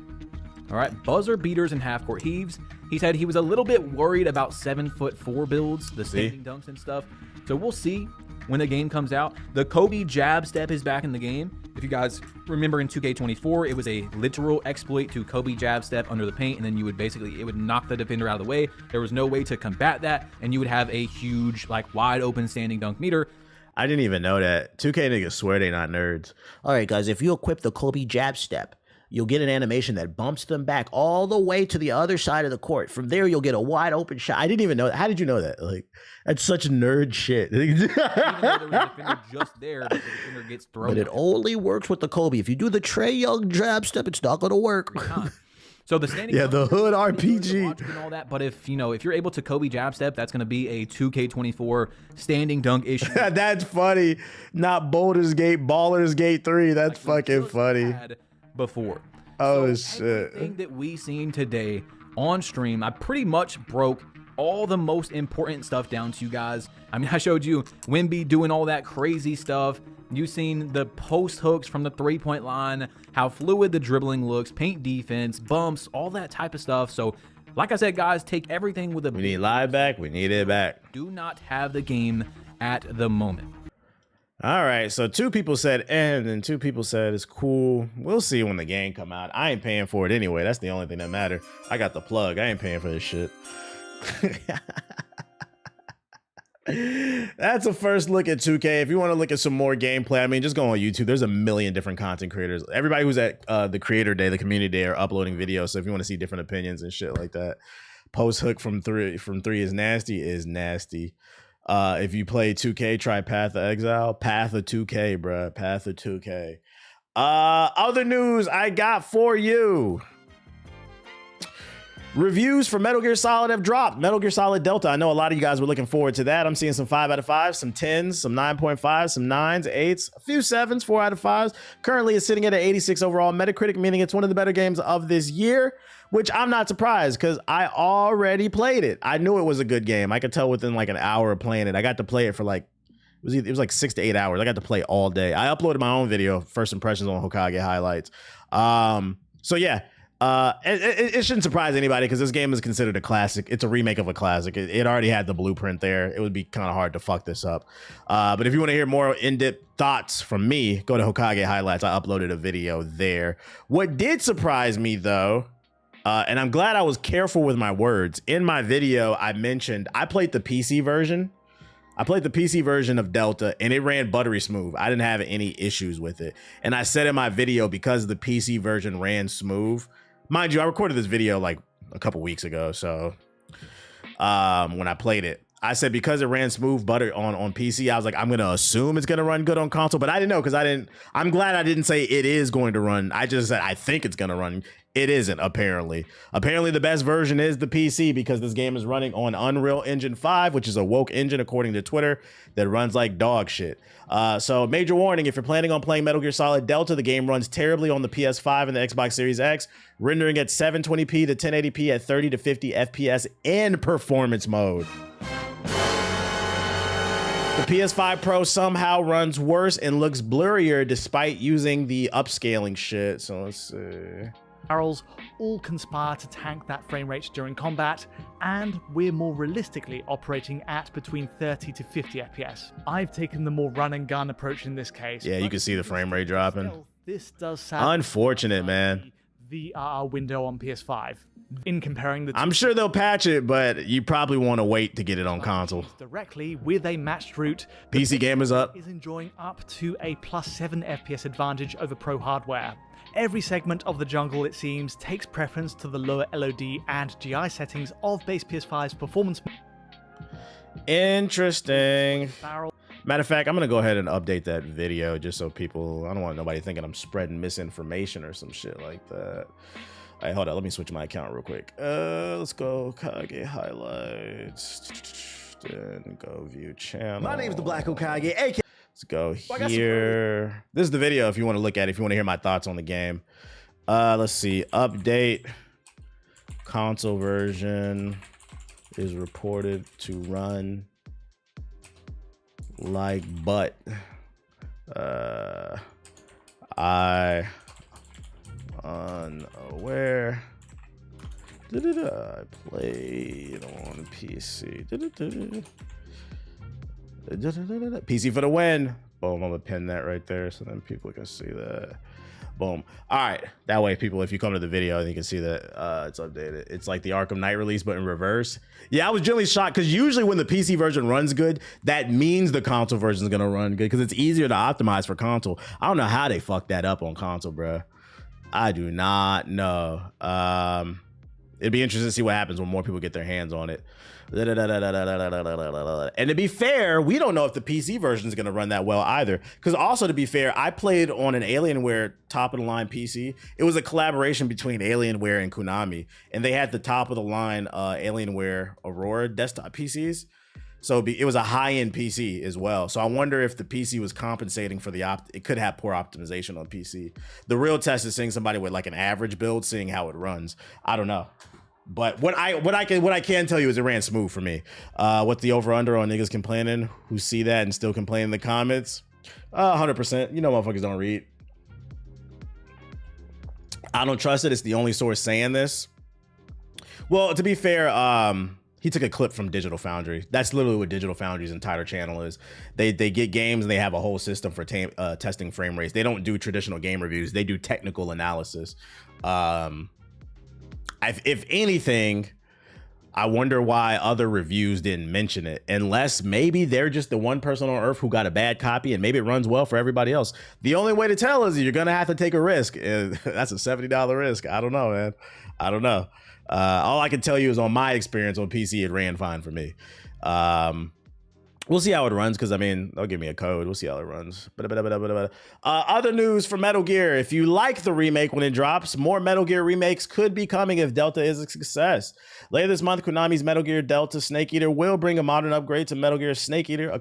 All right, buzzer beaters and half-court heaves. He said he was a little bit worried about 7'4" builds, the standing dunks and stuff. So we'll see when the game comes out. The Kobe jab step is back in the game. If you guys remember in 2K24, it was a literal exploit to Kobe jab step under the paint, and then you would basically, it would knock the defender out of the way. There was no way to combat that, and you would have a huge, like, wide open standing dunk meter. I didn't even know that. 2K niggas swear they not nerds. All right, guys, if you equip the Kobe jab step, you'll get an animation that bumps them back all the way to the other side of the court. From there, you'll get a wide open shot. I didn't even know that. How did you know that? Like, that's such nerd shit. Even though there was a defender just there, but the defender gets thrown. But it only works with the Kobe. If you do the Trae Young jab step, it's not going to work. So the standing, yeah, the hood RPG and all that. But if you know, if you're able to Kobe jab step, that's going to be a 2K24 standing dunk issue. That's funny. Not Boulder's Gate, Baller's Gate 3. That's like fucking funny. Before. Oh so shit! Everything that we seen today on stream, I pretty much broke all the most important stuff down to you guys. I mean, I showed you Wimby doing all that crazy stuff. You seen the post hooks from the 3-point line, how fluid the dribbling looks, paint defense, bumps, all that type of stuff. So, like I said, guys, take everything with a. We need live back. We need it back. Do not have the game at the moment. All right, so 2 people said and 2 people said it's cool. We'll see when the game come out. I ain't paying for it anyway. That's the only thing that matter. I got the plug. I ain't paying for this shit. That's a first look at 2K. If you want to look at some more gameplay, I mean, just go on YouTube. There's a million different content creators. Everybody who's at the creator day, the community day, are uploading videos. So if you want to see different opinions and shit like that, post hook from three is nasty. If you play 2K, try Path of Exile. Path of 2K, bruh. Path of 2K. Other news I got for you. Reviews for Metal Gear Solid have dropped. Metal Gear Solid Delta. I know a lot of you guys were looking forward to that. I'm seeing some 5 out of 5, some 10s, some 9.5, some 9s, 8s, a few 7s, 4 out of 5s. Currently it's sitting at an 86 overall Metacritic, meaning it's one of the better games of this year, which I'm not surprised because I already played it. I knew it was a good game. I could tell within like an hour of playing it. I got to play it for like, it was like 6 to 8 hours. I got to play all day. I uploaded my own video, first impressions on Hokage highlights. So yeah. It shouldn't surprise anybody because this game is considered a classic. It's a remake of a classic. It already had the blueprint there. It would be kind of hard to fuck this up. But if you want to hear more in-depth thoughts from me, go to Hokage Highlights. I uploaded a video there. What did surprise me though, and I'm glad I was careful with my words. In my video, I mentioned I played the PC version. I played the PC version of Delta and it ran buttery smooth. I didn't have any issues with it. And I said in my video, because the PC version ran smooth, mind you, I recorded this video like a couple weeks ago. So when I played it, I said because it ran smooth butter on PC, I was like, I'm gonna assume it's gonna run good on console, but I didn't know because I'm glad I didn't say it is going to run. I just said I think it's gonna run. It isn't, apparently. Apparently the best version is the PC because this game is running on Unreal Engine 5, which is a woke engine according to Twitter that runs like dog shit. So major warning, if you're planning on playing Metal Gear Solid Delta, the game runs terribly on the PS5 and the Xbox Series X, rendering at 720p to 1080p at 30 to 50 FPS in performance mode. The PS5 Pro somehow runs worse and looks blurrier despite using the upscaling shit. So let's see. Barrels all conspire to tank that frame rate during combat, and we're more realistically operating at between 30 to 50 FPS. I've taken the more run and gun approach in this case. Yeah, you can see the frame rate dropping. This does sound unfortunate, man. VRR window on PS5. In comparing the two, I'm sure they'll patch it, but you probably want to wait to get it on console. Directly with a matched route, PC gamers up. Is enjoying up to a +7 FPS advantage over pro hardware. Every segment of the jungle, it seems, takes preference to the lower LOD and GI settings of base PS5's performance. Interesting. Matter of fact, I'm gonna go ahead and update that video just so people, I don't want nobody thinking I'm spreading misinformation or some shit like that. All right, hold on, let me switch my account real quick. Let's go Kage highlights, then go view channel. My name's the Black Okage, aka. Let's go here. This is the video if you want to look at it, if you want to hear my thoughts on the game. Let's see, update. Console version is reported to run like butt. I unaware. I played on PC. PC for the win. Boom, I'm gonna pin that right there so then people can see that. Boom. All right, that way people, if you come to the video, you can see that it's updated. It's like the Arkham Knight release, but in reverse. Yeah, I was generally shocked because usually when the PC version runs good, that means the console version is gonna run good because it's easier to optimize for console. I don't know how they fucked that up on console, bro. I do not know. It'd be interesting to see what happens when more people get their hands on it. And to be fair, we don't know if the PC version is going to run that well either. Because also, to be fair, I played on an Alienware top-of-the-line PC. It was a collaboration between Alienware and Konami. And they had the top-of-the-line Alienware Aurora desktop PCs. So it was a high-end PC as well. So I wonder if the PC was compensating for it could have poor optimization on PC. The real test is seeing somebody with like an average build, seeing how it runs. I don't know. But what I can tell you is it ran smooth for me. What the over-under on niggas complaining who see that and still complain in the comments? 100%. You know motherfuckers don't read. I don't trust it. It's the only source saying this. Well, to be fair, he took a clip from Digital Foundry. That's literally what Digital Foundry's entire channel is. They get games and they have a whole system for testing frame rates. They don't do traditional game reviews. They do technical analysis. If anything, I wonder why other reviews didn't mention it, unless maybe they're just the one person on earth who got a bad copy and maybe it runs well for everybody else. The only way to tell is you're going to have to take a risk. And that's a $70 risk. I don't know, man. I don't know. All I can tell you is on my experience on PC, it ran fine for me. We'll see how it runs because, I mean, they'll give me a code. We'll see how it runs. Other news for Metal Gear. If you like the remake when it drops, more Metal Gear remakes could be coming if Delta is a success. Later this month, Konami's Metal Gear Delta Snake Eater will bring a modern upgrade to Metal Gear Snake Eater, a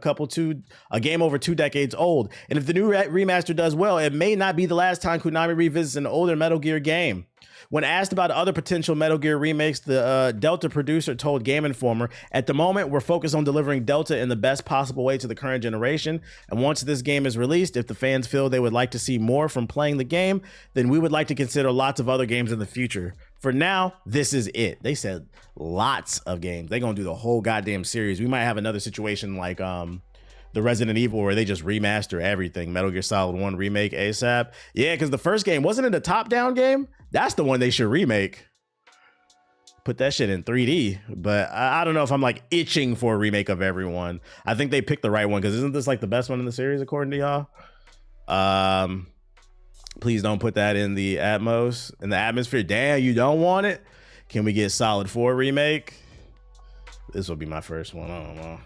game over 2 decades old. And if the new remaster does well, it may not be the last time Konami revisits an older Metal Gear game. When asked about other potential Metal Gear remakes, the Delta producer told Game Informer, "At the moment, we're focused on delivering Delta in the best possible way to the current generation. And once this game is released, if the fans feel they would like to see more from playing the game, then we would like to consider lots of other games in the future. For now, this is it." They said lots of games. They're going to do the whole goddamn series. We might have another situation like the Resident Evil where they just remaster everything. Metal Gear Solid 1 remake ASAP. Yeah, because the first game, wasn't it a top-down game? That's the one they should remake. Put that shit in 3D. But I don't know if I'm like itching for a remake of everyone. I think they picked the right one because isn't this like the best one in the series according to y'all? Please don't put that in the atmosphere. Damn, you don't want it? Can we get Solid 4 remake? This will be my first one. I don't know.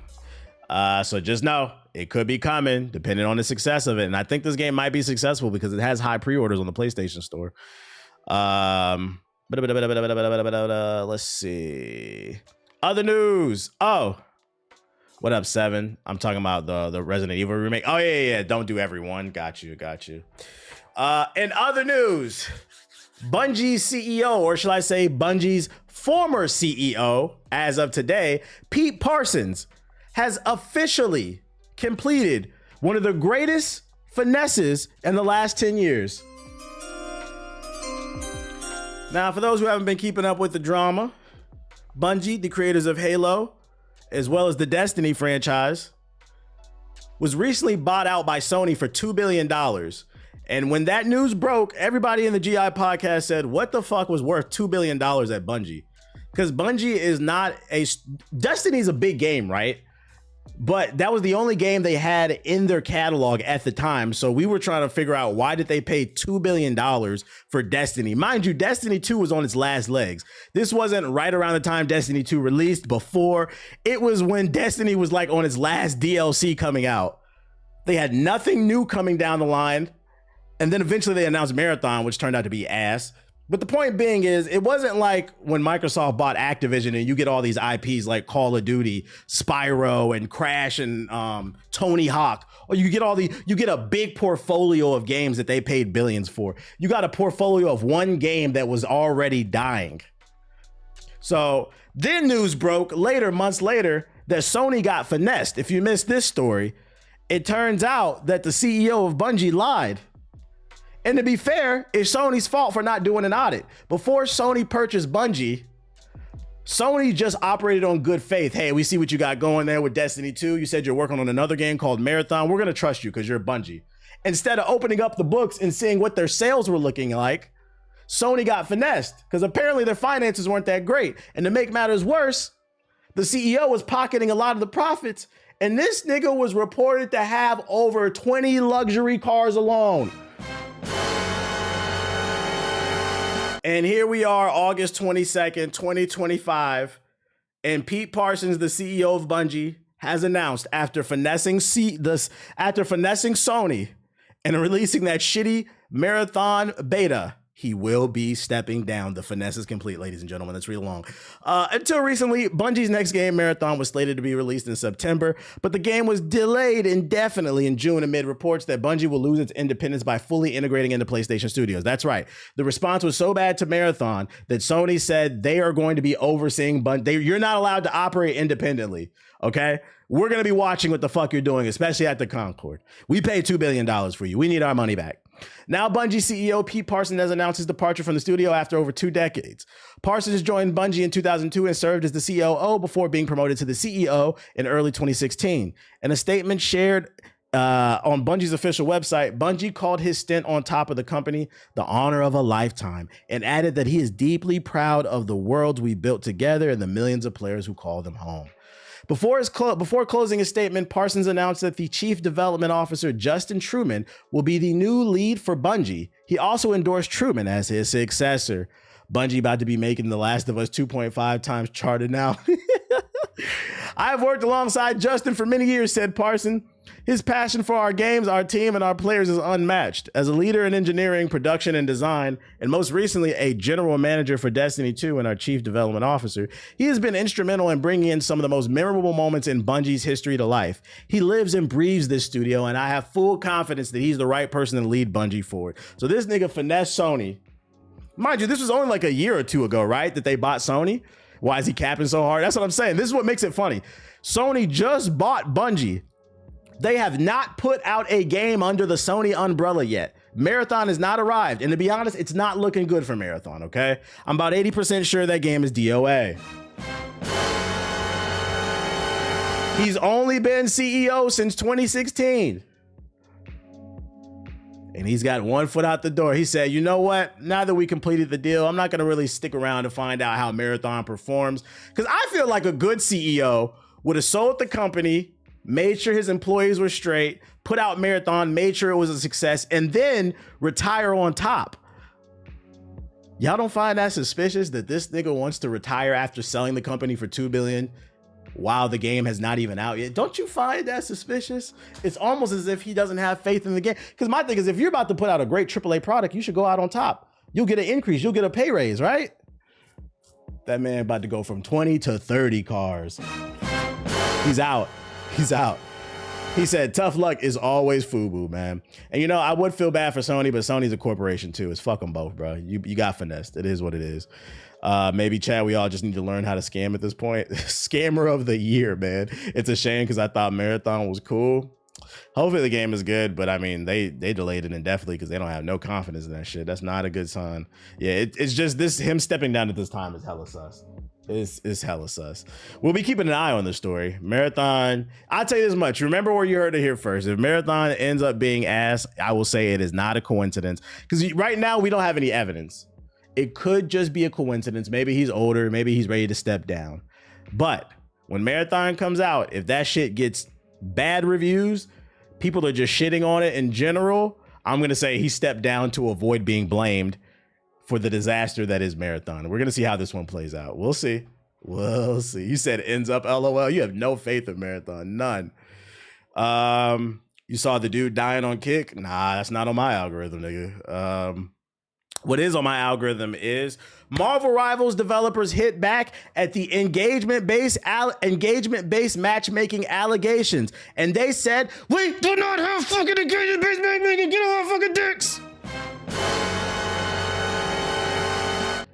So just know it could be coming depending on the success of it. And I think this game might be successful because it has high pre-orders on the PlayStation Store. Let's see. Other news. Oh, what up, Seven? I'm talking about the Resident Evil remake. Oh, yeah. Don't do everyone. Got you. In other news, Bungie's CEO, or should I say Bungie's former CEO, as of today, Pete Parsons, has officially completed one of the greatest finesses in the last 10 years. Now, for those who haven't been keeping up with the drama, Bungie, the creators of Halo, as well as the Destiny franchise, was recently bought out by Sony for $2 billion. And when that news broke, everybody in the GI podcast said, what the fuck was worth $2 billion at Bungie? Because Bungie is not a... Destiny's a big game, right? But that was the only game they had in their catalog at the time. So we were trying to figure out, why did they pay $2 billion for Destiny? Mind you, Destiny 2 was on its last legs. This wasn't right around the time Destiny 2 released before. It was when Destiny was like on its last DLC coming out. They had nothing new coming down the line. And then eventually they announced Marathon, which turned out to be ass. But the point being is, it wasn't like when Microsoft bought Activision and you get all these IPs like Call of Duty, Spyro, and Crash, and Tony Hawk. Or you get a big portfolio of games that they paid billions for. You got a portfolio of one game that was already dying. So then news broke later, months later, that Sony got finessed. If you missed this story, it turns out that the CEO of Bungie lied. And to be fair, it's Sony's fault for not doing an audit. Before Sony purchased Bungie, Sony just operated on good faith. Hey, we see what you got going there with Destiny 2. You said you're working on another game called Marathon. We're going to trust you because you're Bungie. Instead of opening up the books and seeing what their sales were looking like, Sony got finessed because apparently their finances weren't that great. And to make matters worse, the CEO was pocketing a lot of the profits. And this nigga was reported to have over 20 luxury cars alone. And here we are, August 22nd, 2025, and Pete Parsons, the CEO of Bungie, has announced after finessing Sony and releasing that shitty Marathon beta, he will be stepping down. The finesse is complete, ladies and gentlemen. That's real long. Until recently, Bungie's next game, Marathon, was slated to be released in September, but the game was delayed indefinitely in June amid reports that Bungie will lose its independence by fully integrating into PlayStation Studios. That's right. The response was so bad to Marathon that Sony said they are going to be overseeing Bungie. You're not allowed to operate independently, okay? We're going to be watching what the fuck you're doing, especially at the Concord. We paid $2 billion for you. We need our money back. Now, Bungie CEO Pete Parsons has announced his departure from the studio after over 2 decades. Parsons joined Bungie in 2002 and served as the COO before being promoted to the CEO in early 2016. In a statement shared on Bungie's official website, Bungie called his stint on top of the company the honor of a lifetime and added that he is deeply proud of the worlds we built together and the millions of players who call them home. Before closing his statement, Parsons announced that the Chief Development Officer, Justin Truman, will be the new lead for Bungie. He also endorsed Truman as his successor. Bungie about to be making The Last of Us 2.5 times charted now. I have worked alongside Justin for many years, said Parsons. His passion for our games, our team, and our players is unmatched. As a leader in engineering, production, and design, and most recently a general manager for Destiny 2 and our chief development officer, he has been instrumental in bringing in some of the most memorable moments in Bungie's history to life. He lives and breathes this studio, and I have full confidence that he's the right person to lead Bungie forward. So this nigga finessed Sony. Mind you, this was only like a year or two ago, right, that they bought Sony? Why is he capping so hard? That's what I'm saying. This is what makes it funny. Sony just bought Bungie. They have not put out a game under the Sony umbrella yet. Marathon has not arrived. And to be honest, it's not looking good for Marathon, okay? I'm about 80% sure that game is DOA. He's only been CEO since 2016. And he's got one foot out the door. He said, you know what? Now that we completed the deal, I'm not going to really stick around to find out how Marathon performs. Because I feel like a good CEO would have sold the company, made sure his employees were straight, put out Marathon, made sure it was a success, and then retire on top. Y'all don't find that suspicious that this nigga wants to retire after selling the company for $2 billion while the game has not even out yet. Don't you find that suspicious? It's almost as if he doesn't have faith in the game. Because my thing is, if you're about to put out a great AAA product, you should go out on top. You'll get an increase. You'll get a pay raise, right? That man about to go from 20 to 30 cars. He's out. He's out. He said, tough luck is always FUBU, man. And you know, I would feel bad for Sony, but Sony's a corporation too. It's fuck them both, bro. You got finessed. It is what it is. Maybe, Chad, we all just need to learn how to scam at this point. Scammer of the year, man. It's a shame because I thought Marathon was cool. Hopefully the game is good, but I mean, they delayed it indefinitely because they don't have no confidence in that shit. That's not a good sign. Yeah, it's just this, him stepping down at this time is hella sus. It's hella sus. We'll be keeping an eye on the story. Marathon, I'll tell you this much. Remember where you heard it here first. If Marathon ends up being ass, I will say it is not a coincidence. Because right now, we don't have any evidence. It could just be a coincidence. Maybe he's older. Maybe he's ready to step down. But when Marathon comes out, if that shit gets bad reviews, people are just shitting on it in general, I'm going to say he stepped down to avoid being blamed for the disaster that is Marathon. We're going to see how this one plays out. We'll see. We'll see. You said ends up LOL. You have no faith in Marathon. None. You saw the dude dying on Kick? Nah, that's not on my algorithm, nigga. What is on my algorithm is Marvel Rivals developers hit back at the engagement-based matchmaking allegations. And they said, we do not have fucking engagement-based matchmaking. Get off our fucking dicks.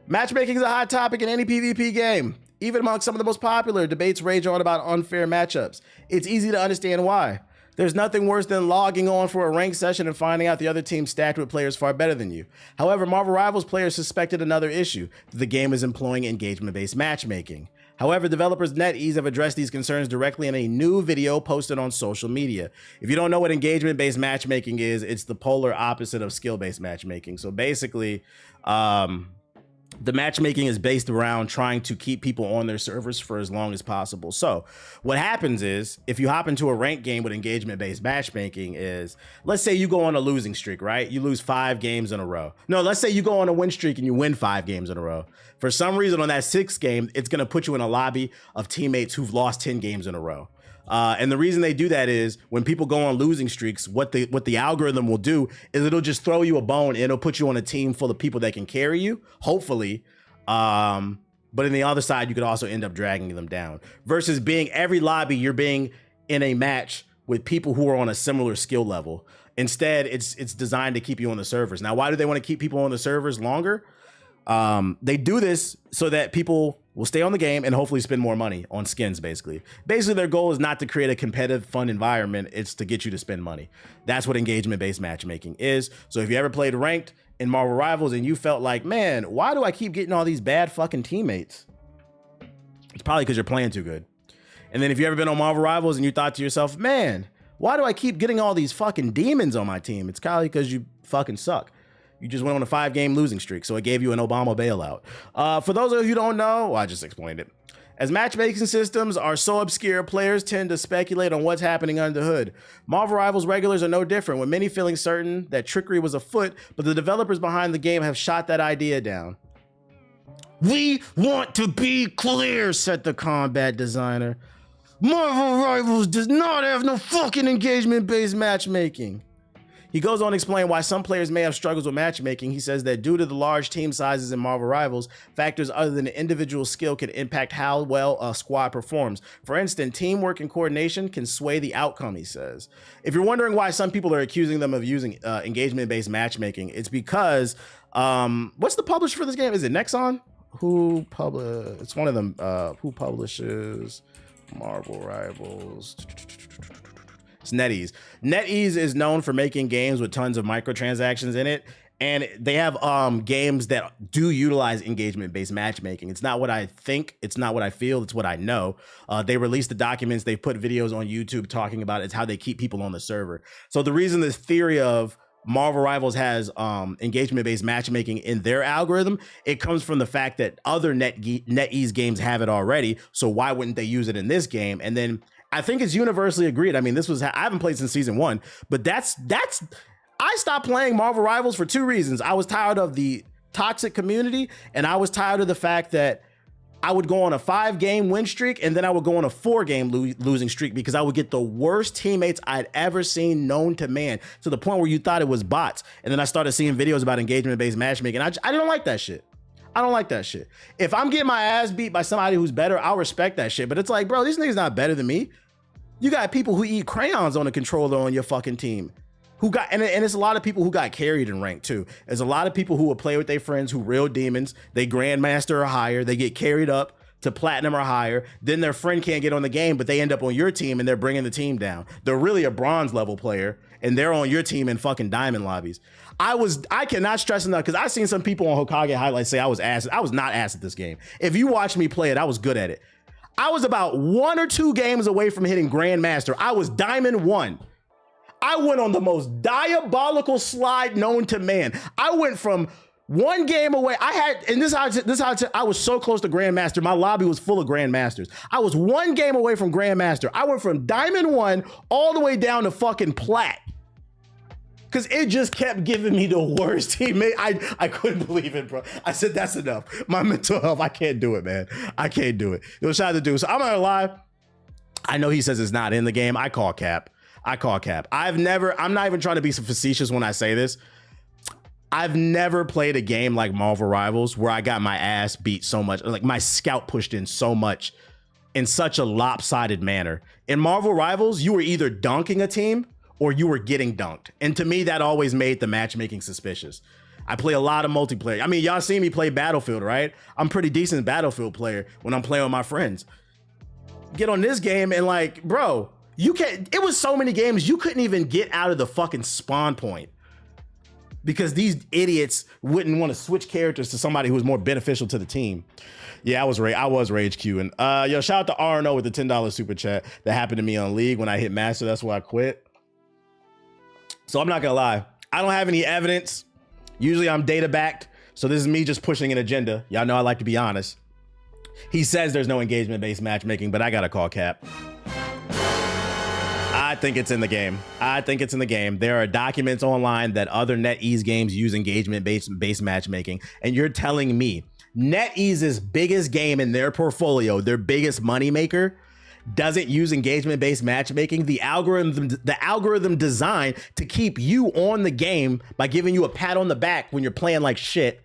Matchmaking is a hot topic in any PvP game. Even among some of the most popular, debates rage on about unfair matchups. It's easy to understand why. There's nothing worse than logging on for a ranked session and finding out the other team stacked with players far better than you. However, Marvel Rivals players suspected another issue. The game is employing engagement-based matchmaking. However, developers NetEase have addressed these concerns directly in a new video posted on social media. If you don't know what engagement-based matchmaking is, it's the polar opposite of skill-based matchmaking. So basically, the matchmaking is based around trying to keep people on their servers for as long as possible. So what happens is, if you hop into a ranked game with engagement-based matchmaking is, let's say you go on a losing streak, right? You lose 5 games in a row. No, let's say you go on a win streak and you win 5 games in a row. For some reason on that 6th game, it's gonna put you in a lobby of teammates who've lost 10 games in a row. And the reason they do that is when people go on losing streaks, what the algorithm will do is it'll just throw you a bone and it'll put you on a team full of people that can carry you, hopefully. But in the other side, you could also end up dragging them down. Versus being every lobby, you're being in a match with people who are on a similar skill level. Instead, it's designed to keep you on the servers. Now, why do they want to keep people on the servers longer? They do this so that people will stay on the game and hopefully spend more money on skins, basically. Basically, their goal is not to create a competitive, fun environment. It's to get you to spend money. That's what engagement-based matchmaking is. So if you ever played ranked in Marvel Rivals and you felt like, man, why do I keep getting all these bad fucking teammates? It's probably because you're playing too good. And then if you ever been on Marvel Rivals and you thought to yourself, man, why do I keep getting all these fucking demons on my team? It's probably because you fucking suck. You just went on a 5-game losing streak, so it gave you an Obama bailout. For those of you who don't know, well, I just explained it. As matchmaking systems are so obscure, players tend to speculate on what's happening under the hood. Marvel Rivals regulars are no different, with many feeling certain that trickery was afoot, but the developers behind the game have shot that idea down. We want to be clear, said the combat designer. Marvel Rivals does not have no fucking engagement-based matchmaking. He goes on to explain why some players may have struggles with matchmaking. He says that due to the large team sizes in Marvel Rivals, factors other than the individual skill can impact how well a squad performs. For instance, teamwork and coordination can sway the outcome, he says. If you're wondering why some people are accusing them of using engagement-based matchmaking, it's because, what's the publisher for this game? Is it Nexon? It's one of them. Who publishes Marvel Rivals? It's NetEase. NetEase is known for making games with tons of microtransactions in it, and they have games that do utilize engagement-based matchmaking. It's not what I think, it's not what I feel, it's what I know. They released the documents, they put videos on YouTube talking about it. It's how they keep people on the server. So the reason this theory of Marvel Rivals has engagement-based matchmaking in their algorithm, it comes from the fact that other NetEase games have it already, so why wouldn't they use it in this game? And then I think it's universally agreed. I mean, I haven't played since season 1, but I stopped playing Marvel Rivals for 2 reasons. I was tired of the toxic community, and I was tired of the fact that I would go on a 5-game win streak, and then I would go on a 4-game losing streak because I would get the worst teammates I'd ever seen known to man, to the point where you thought it was bots. And then I started seeing videos about engagement-based matchmaking. I don't like that shit. I don't like that shit. If I'm getting my ass beat by somebody who's better, I'll respect that shit. But it's like, bro, these niggas not better than me. You got people who eat crayons on a controller on your fucking team. Who got, and it's a lot of people who got carried in rank too. There's a lot of people who will play with their friends who real demons. They grandmaster or higher. They get carried up to platinum or higher. Then their friend can't get on the game, but they end up on your team and they're bringing the team down. They're really a bronze level player and they're on your team in fucking diamond lobbies. I cannot stress enough, because I've seen some people on Hokage highlights say I was ass. I was not ass at this game. If you watch me play it, I was good at it. I was about 1 or 2 games away from hitting Grandmaster. I was Diamond 1. I went on the most diabolical slide known to man. I went from 1 game away. I was so close to Grandmaster. My lobby was full of Grandmasters. I was 1 game away from Grandmaster. I went from Diamond 1 all the way down to fucking Plat. Because it just kept giving me the worst teammate. I couldn't believe it, bro. I said, that's enough. My mental health, I can't do it, man. I can't do it. It was hard to do. So I'm not gonna lie. I know he says it's not in the game. I call cap. I'm not even trying to be facetious when I say this. I've never played a game like Marvel Rivals where I got my ass beat so much. Like my scout pushed in so much in such a lopsided manner. In Marvel Rivals, you were either dunking a team or you were getting dunked. And to me, that always made the matchmaking suspicious. I play a lot of multiplayer. I mean, y'all see me play Battlefield, right? I'm pretty decent Battlefield player when I'm playing with my friends. Get on this game and like, bro, it was so many games you couldn't even get out of the fucking spawn point because these idiots wouldn't want to switch characters to somebody who was more beneficial to the team. Yeah, I was rage queuing. Yo, shout out to RNO with the $10 super chat. That happened to me on League when I hit Master. That's why I quit. So I'm not gonna lie. I don't have any evidence. Usually I'm data backed. So this is me just pushing an agenda. Y'all know I like to be honest. He says there's no engagement-based matchmaking, but I gotta call cap. I think it's in the game. There are documents online that other NetEase games use engagement-based matchmaking. And you're telling me NetEase's biggest game in their portfolio, their biggest moneymaker, doesn't use engagement-based matchmaking? The algorithm designed to keep you on the game by giving you a pat on the back when you're playing like shit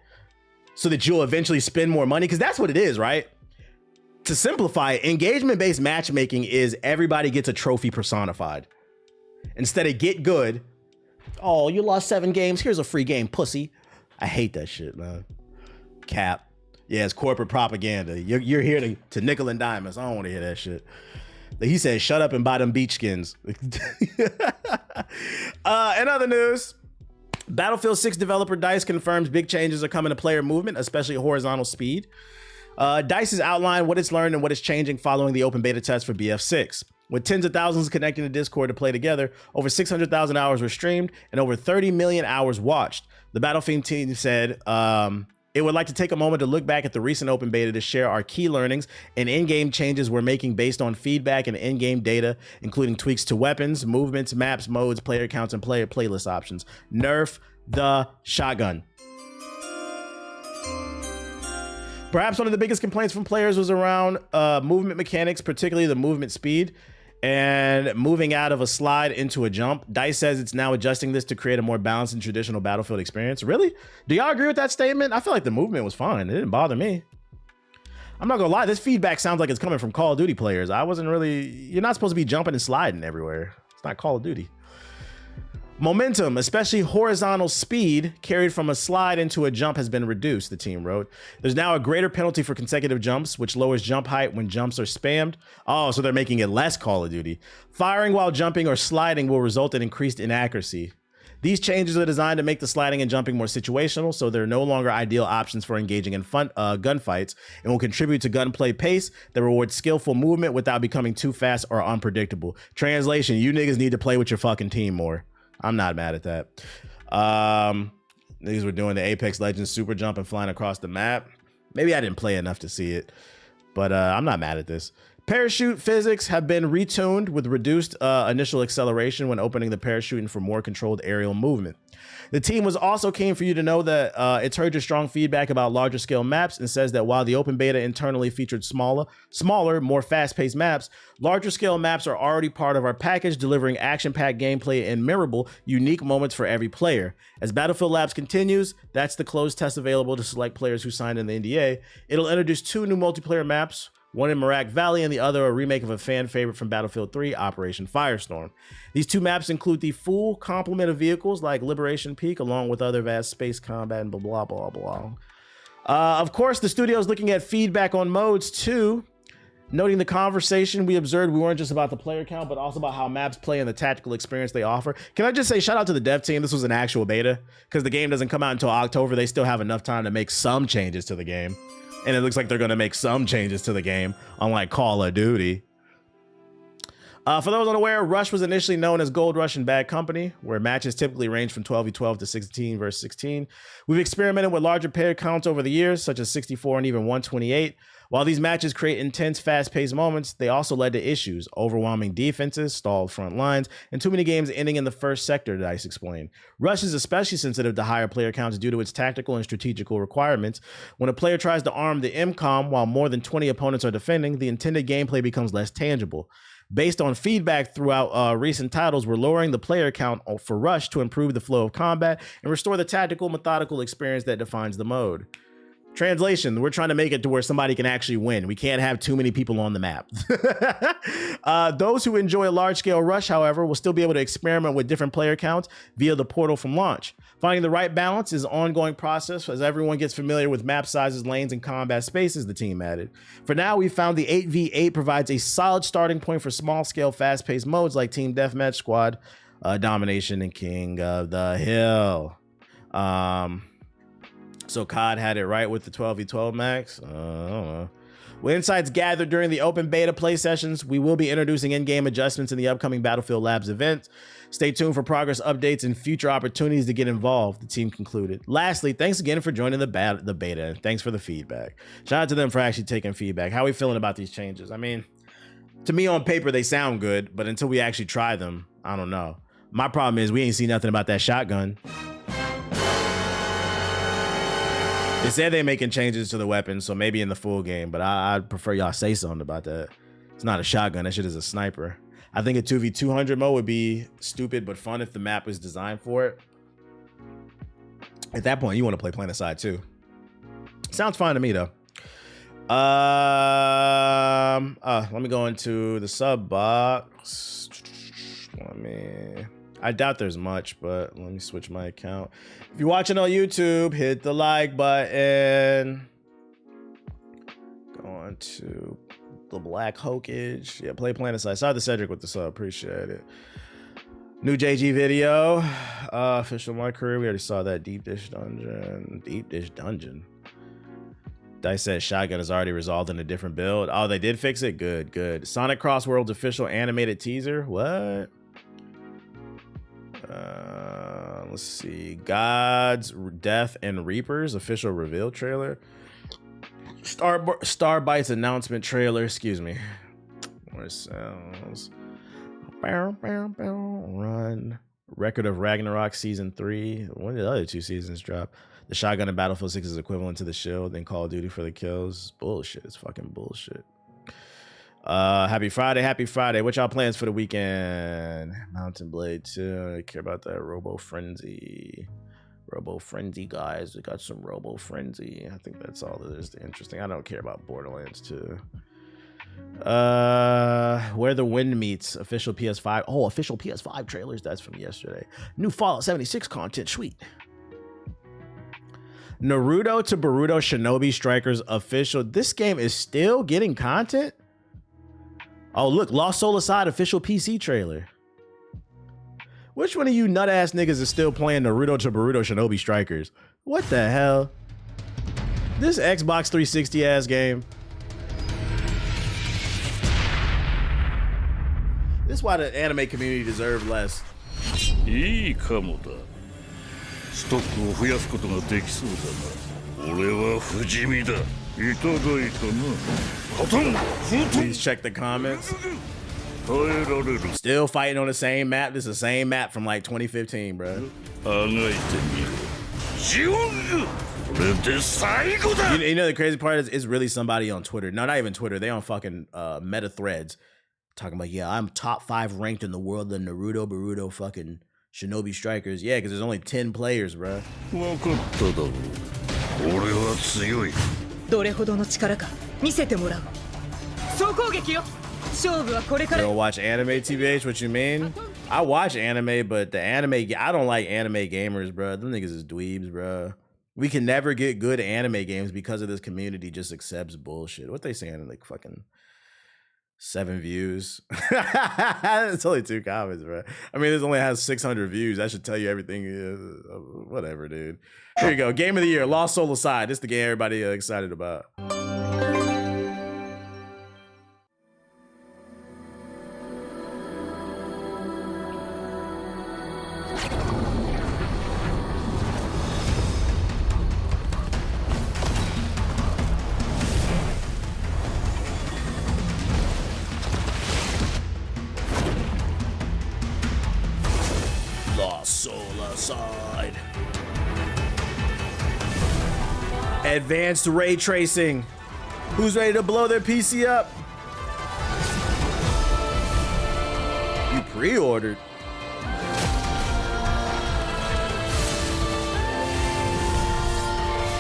so that you'll eventually spend more money. Because that's what it is, right? To simplify it, engagement-based matchmaking is everybody gets a trophy personified. Instead of get good, oh, you lost 7 games, here's a free game, pussy. I hate that shit, man. Cap. Yeah, it's corporate propaganda. You're here to nickel and dime us. I don't want to hear that shit. He said, shut up and buy them beach skins. In other news, Battlefield 6 developer DICE confirms big changes are coming to player movement, especially horizontal speed. DICE has outlined what it's learned and what is changing following the open beta test for BF6. With tens of thousands connecting to Discord to play together, over 600,000 hours were streamed and over 30 million hours watched. The Battlefield team said it would like to take a moment to look back at the recent open beta to share our key learnings and in-game changes we're making based on feedback and in-game data, including tweaks to weapons, movements, maps, modes, player counts, and playlist options. Nerf the shotgun. Perhaps one of the biggest complaints from players was around movement mechanics, particularly the movement speed and moving out of a slide into a jump. DICE says it's now adjusting this to create a more balanced and traditional Battlefield experience. Really? Do y'all agree with that statement? I feel like the movement was fine. It didn't bother me. I'm not gonna lie, this feedback sounds like it's coming from Call of Duty players. You're not supposed to be jumping and sliding everywhere. It's not Call of Duty. Momentum, especially horizontal speed, carried from a slide into a jump has been reduced, the team wrote. There's now a greater penalty for consecutive jumps, which lowers jump height when jumps are spammed. Oh, so they're making it less Call of Duty. Firing while jumping or sliding will result in increased inaccuracy. These changes are designed to make the sliding and jumping more situational, so they're no longer ideal options for engaging in gunfights and will contribute to gunplay pace that rewards skillful movement without becoming too fast or unpredictable. Translation, you niggas need to play with your fucking team more. I'm not mad at that. Niggas were doing the Apex Legends super jump and flying across the map. Maybe I didn't play enough to see it, but I'm not mad at this. Parachute physics have been retuned with reduced initial acceleration when opening the parachute and for more controlled aerial movement. The team was also keen for you to know that it's heard your strong feedback about larger scale maps and says that while the open beta internally featured smaller, more fast-paced maps, larger scale maps are already part of our package, delivering action-packed gameplay and memorable, unique moments for every player. As Battlefield Labs continues, that's the closed test available to select players who signed in the NDA. It'll introduce 2 new multiplayer maps, one in Merak Valley and the other a remake of a fan favorite from Battlefield 3, Operation Firestorm. These 2 maps include the full complement of vehicles like Liberation Peak, along with other vast space combat and blah, blah, blah. Of course, the studio is looking at feedback on modes too. Noting the conversation we observed, we weren't just about the player count, but also about how maps play and the tactical experience they offer. Can I just say shout out to the dev team? This was an actual beta because the game doesn't come out until October. They still have enough time to make some changes to the game. And it looks like they're going to make some changes to the game, unlike Call of Duty. For those unaware, Rush was initially known as Gold Rush and Bad Company, where matches typically range from 12v12 to 16 versus 16. We've experimented with larger player counts over the years, such as 64 and even 128. While these matches create intense, fast-paced moments, they also led to issues: overwhelming defenses, stalled front lines, and too many games ending in the first sector, Dice explained. Rush is especially sensitive to higher player counts due to its tactical and strategical requirements. When a player tries to arm the MCOM while more than 20 opponents are defending, the intended gameplay becomes less tangible. Based on feedback throughout recent titles, we're lowering the player count for Rush to improve the flow of combat and restore the tactical, methodical experience that defines the mode. Translation, we're trying to make it to where somebody can actually win. We can't have too many people on the map. Those who enjoy large-scale Rush, however, will still be able to experiment with different player counts via the portal from launch. Finding the right balance is an ongoing process as everyone gets familiar with map sizes, lanes, and combat spaces, the team added. For now, we found the 8v8 provides a solid starting point for small-scale, fast-paced modes like Team Deathmatch, Squad, Domination, and King of the Hill. So COD had it right with the 12v12 max? I don't know. With insights gathered during the open beta play sessions, we will be introducing in-game adjustments in the upcoming Battlefield Labs event. Stay tuned for progress updates and future opportunities to get involved, the team concluded. Lastly, thanks again for joining the beta, and thanks for the feedback. Shout out to them for actually taking feedback. How are we feeling about these changes? I mean, to me on paper, they sound good, but until we actually try them, I don't know. My problem is we ain't seen nothing about that shotgun. They said they're making changes to the weapons, so maybe in the full game, but I'd prefer y'all say something about that. It's not a shotgun, that shit is a sniper. I think a 2v200 mode would be stupid but fun if the map was designed for it. At that point, you want to play Planet Side too. Sounds fine to me though. Let me go into the sub box. I doubt there's much, but let me switch my account. If you're watching on YouTube, hit the like button. Go on to the Black Hokage. Yeah, play Planet Side. Sorry to Cedric with the sub. Appreciate it. New JG video. Official My Career. We already saw that. Deep Dish Dungeon. Deep Dish Dungeon. Dice said shotgun is already resolved in a different build. Oh, they did fix it? Good, good. Sonic Crossworld's official animated teaser. What? Let's see. God's Death and Reapers official reveal trailer. Starbyte's announcement trailer. Excuse me. More sounds. Run. Record of Ragnarok season 3. When did the other 2 seasons drop? The shotgun in Battlefield 6 is equivalent to the shield in Call of Duty for the kills. Bullshit. It's fucking bullshit. Happy Friday, happy Friday. What y'all plans for the weekend? Mountain Blade 2. I care about that. Robo Frenzy, guys. We got some Robo Frenzy. I think that's all that is interesting. I don't care about Borderlands 2. Where the Wind Meets official PS5. Oh, official PS5 trailers. That's from yesterday. New Fallout 76 content. Sweet. Naruto to Boruto Shinobi Strikers official. This game is still getting content? Oh, look, Lost Soul Aside official PC trailer. Which one of you nut ass niggas is still playing Naruto to Boruto Shinobi Strikers? What the hell? This Xbox 360 ass game. This is why the anime community deserves less. いいかもだ。ストックを増やすことができそうだな。俺は不死身だ。Please check the comments. Still fighting on the same map. This is the same map from like 2015, bro. You know the crazy part is it's really somebody on Twitter. No, not even Twitter. They on fucking meta threads talking about, yeah, I'm top 5 ranked in the world of Naruto, Boruto, fucking Shinobi Strikers. Yeah, because there's only 10 players, bro. You don't watch anime, TBH? What you mean? I watch anime, but the anime, I don't like anime gamers, bro. Them niggas is dweebs, bro. We can never get good anime games because of this community just accepts bullshit. What they saying? Like fucking 7 views. It's only 2 comments, bro. I mean, this only has 600 views. That should tell you everything. Whatever, dude. Here you go. Game of the year, Lost Soul Aside. This is the game everybody excited about. Advanced ray tracing. Who's ready to blow their PC up? You pre-ordered.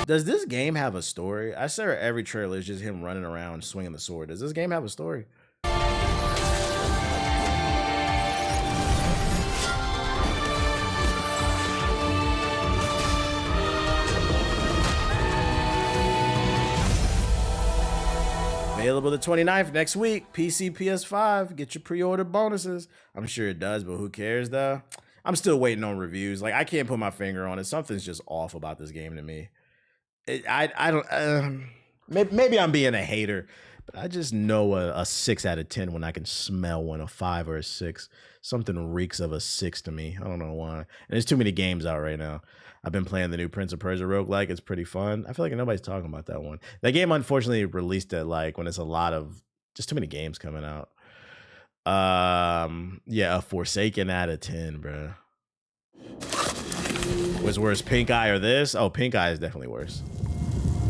Does this game have a story? I swear every trailer is just him running around swinging the sword. Does this game have a story? Available the 29th next week. PC, PS5. Get your pre-order bonuses. I'm sure it does, but who cares though? I'm still waiting on reviews. Like I can't put my finger on it. Something's just off about this game to me. I don't. Maybe I'm being a hater, but I just know a 6 out of 10 when I can smell one, a 5 or a 6. Something reeks of a 6 to me. I don't know why. And there's too many games out right now. I've been playing the new Prince of Persia roguelike. It's pretty fun. I feel like nobody's talking about that one. That game, unfortunately, released at like when it's a lot of just too many games coming out. Yeah, a Forsaken out of 10, bro. What's worse, Pink Eye or this? Oh, Pink Eye is definitely worse.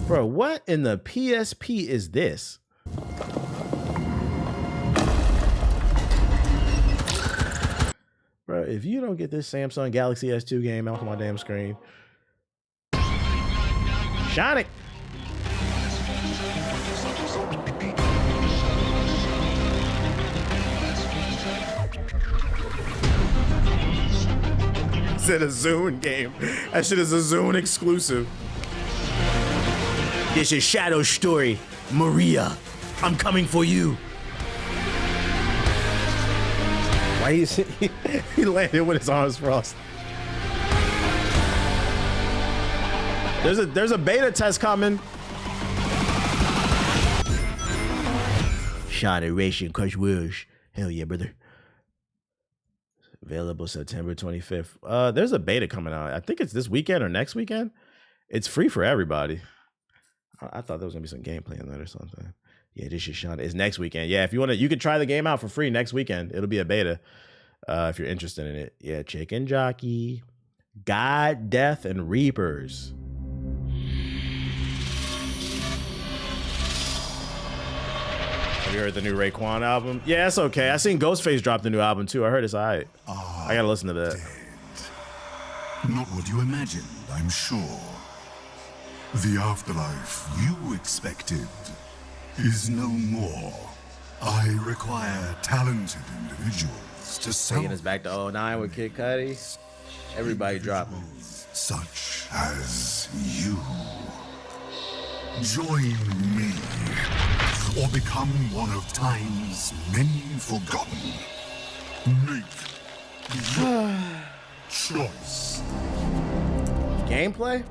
Bro, what in the PSP is this? Bro, if you don't get this Samsung Galaxy S2 game off my damn screen. Sonic! Said a Zune game. That shit is a Zune exclusive. This is Shadow Story. Maria, I'm coming for you. Why he landed with his arms crossed. There's a beta test coming. Shot Ration Crush Wheels. Hell yeah, brother. Available September 25th. There's a beta coming out. I think it's this weekend or next weekend. It's free for everybody. I thought there was gonna be some gameplay in that or something. Yeah, this is Sean. It's next weekend. Yeah, if you want to, you can try the game out for free next weekend. It'll be a beta if you're interested in it. Yeah, Chicken Jockey, God, Death, and Reapers. Have you heard the new Raekwon album? Yeah, it's okay. I seen Ghostface drop the new album too. I heard it's alright. I gotta listen to that. Dead. Not what you imagined, I'm sure. The afterlife you expected is no more. I require talented individuals to taking us back to 09 with Kid Cudi. Everybody dropping. Such as you. Join me, or become one of time's many forgotten. Make your choice. Gameplay?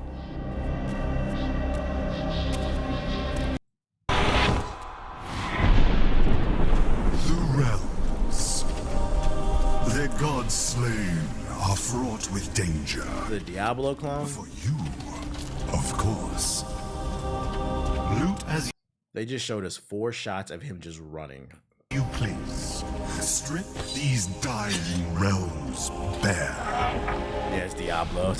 The gods slain are fraught with danger. The Diablo clone? For you, of course. Loot as They just showed us 4 shots of him just running. you please. Strip these dying realms bare. Yeah, it's Diablo.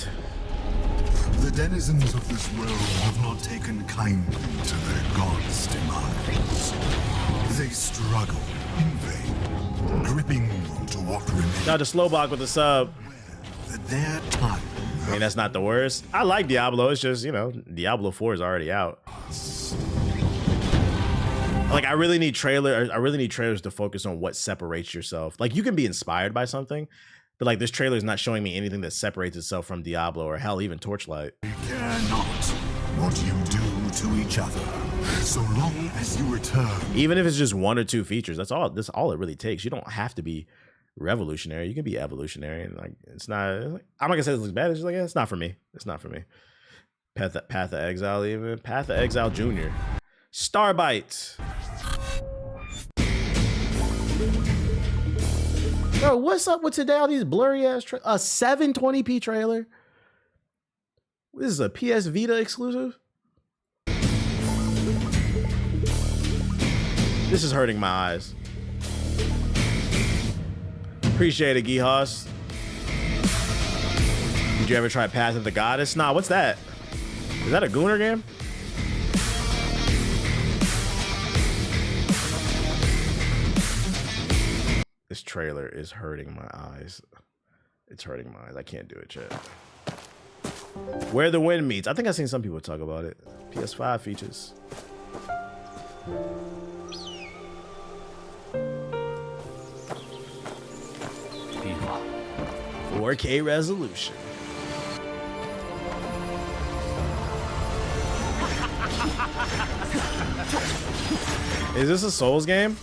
The denizens of this world have not taken kindly to their god's demise. They struggle in vain, gripping to what remains. Now the slow block with the sub. Their time. I mean, that's not the worst. I like Diablo. It's just, you know, Diablo 4 is already out. Like, I really need trailers to focus on what separates yourself. Like, you can be inspired by something, but like this trailer is not showing me anything that separates itself from Diablo or hell, even Torchlight. Care not what you do to each other, so long as you return. Even if it's just 1 or 2 features, that's all it really takes. You don't have to be revolutionary. You can be evolutionary, and like it's not. I'm not gonna say this looks bad. It's just like, yeah, it's not for me. It's not for me. Path of Exile, even Path of Exile Junior, Starbite. Bro, what's up with today? All these blurry ass a 720p trailer. This is a PS Vita exclusive. This is hurting my eyes. Appreciate it, Gihas. Did you ever try Path of the Goddess? Nah, what's that? Is that a Gooner game? This trailer is hurting my eyes. It's hurting my eyes. I can't do it, chat. Where the Wind Meets. I think I've seen some people talk about it. PS5 features. 4K resolution. Is this a Souls game?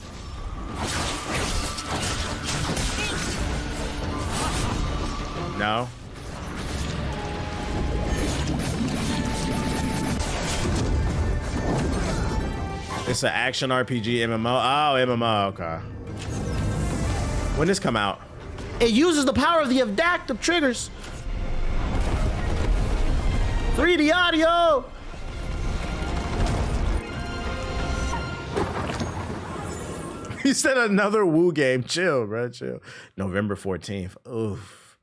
No. It's an action RPG MMO. Oh, MMO. Okay. When this come out? It uses the power of the adaptive triggers. 3D audio. He said another Woo game. Chill, bro. Chill. November 14th. Oof.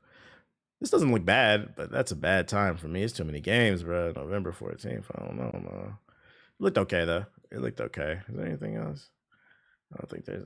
This doesn't look bad, but that's a bad time for me. It's too many games, bro. November 14th. I don't know, man. It looked okay, though. It looked okay. Is there anything else? I don't think there's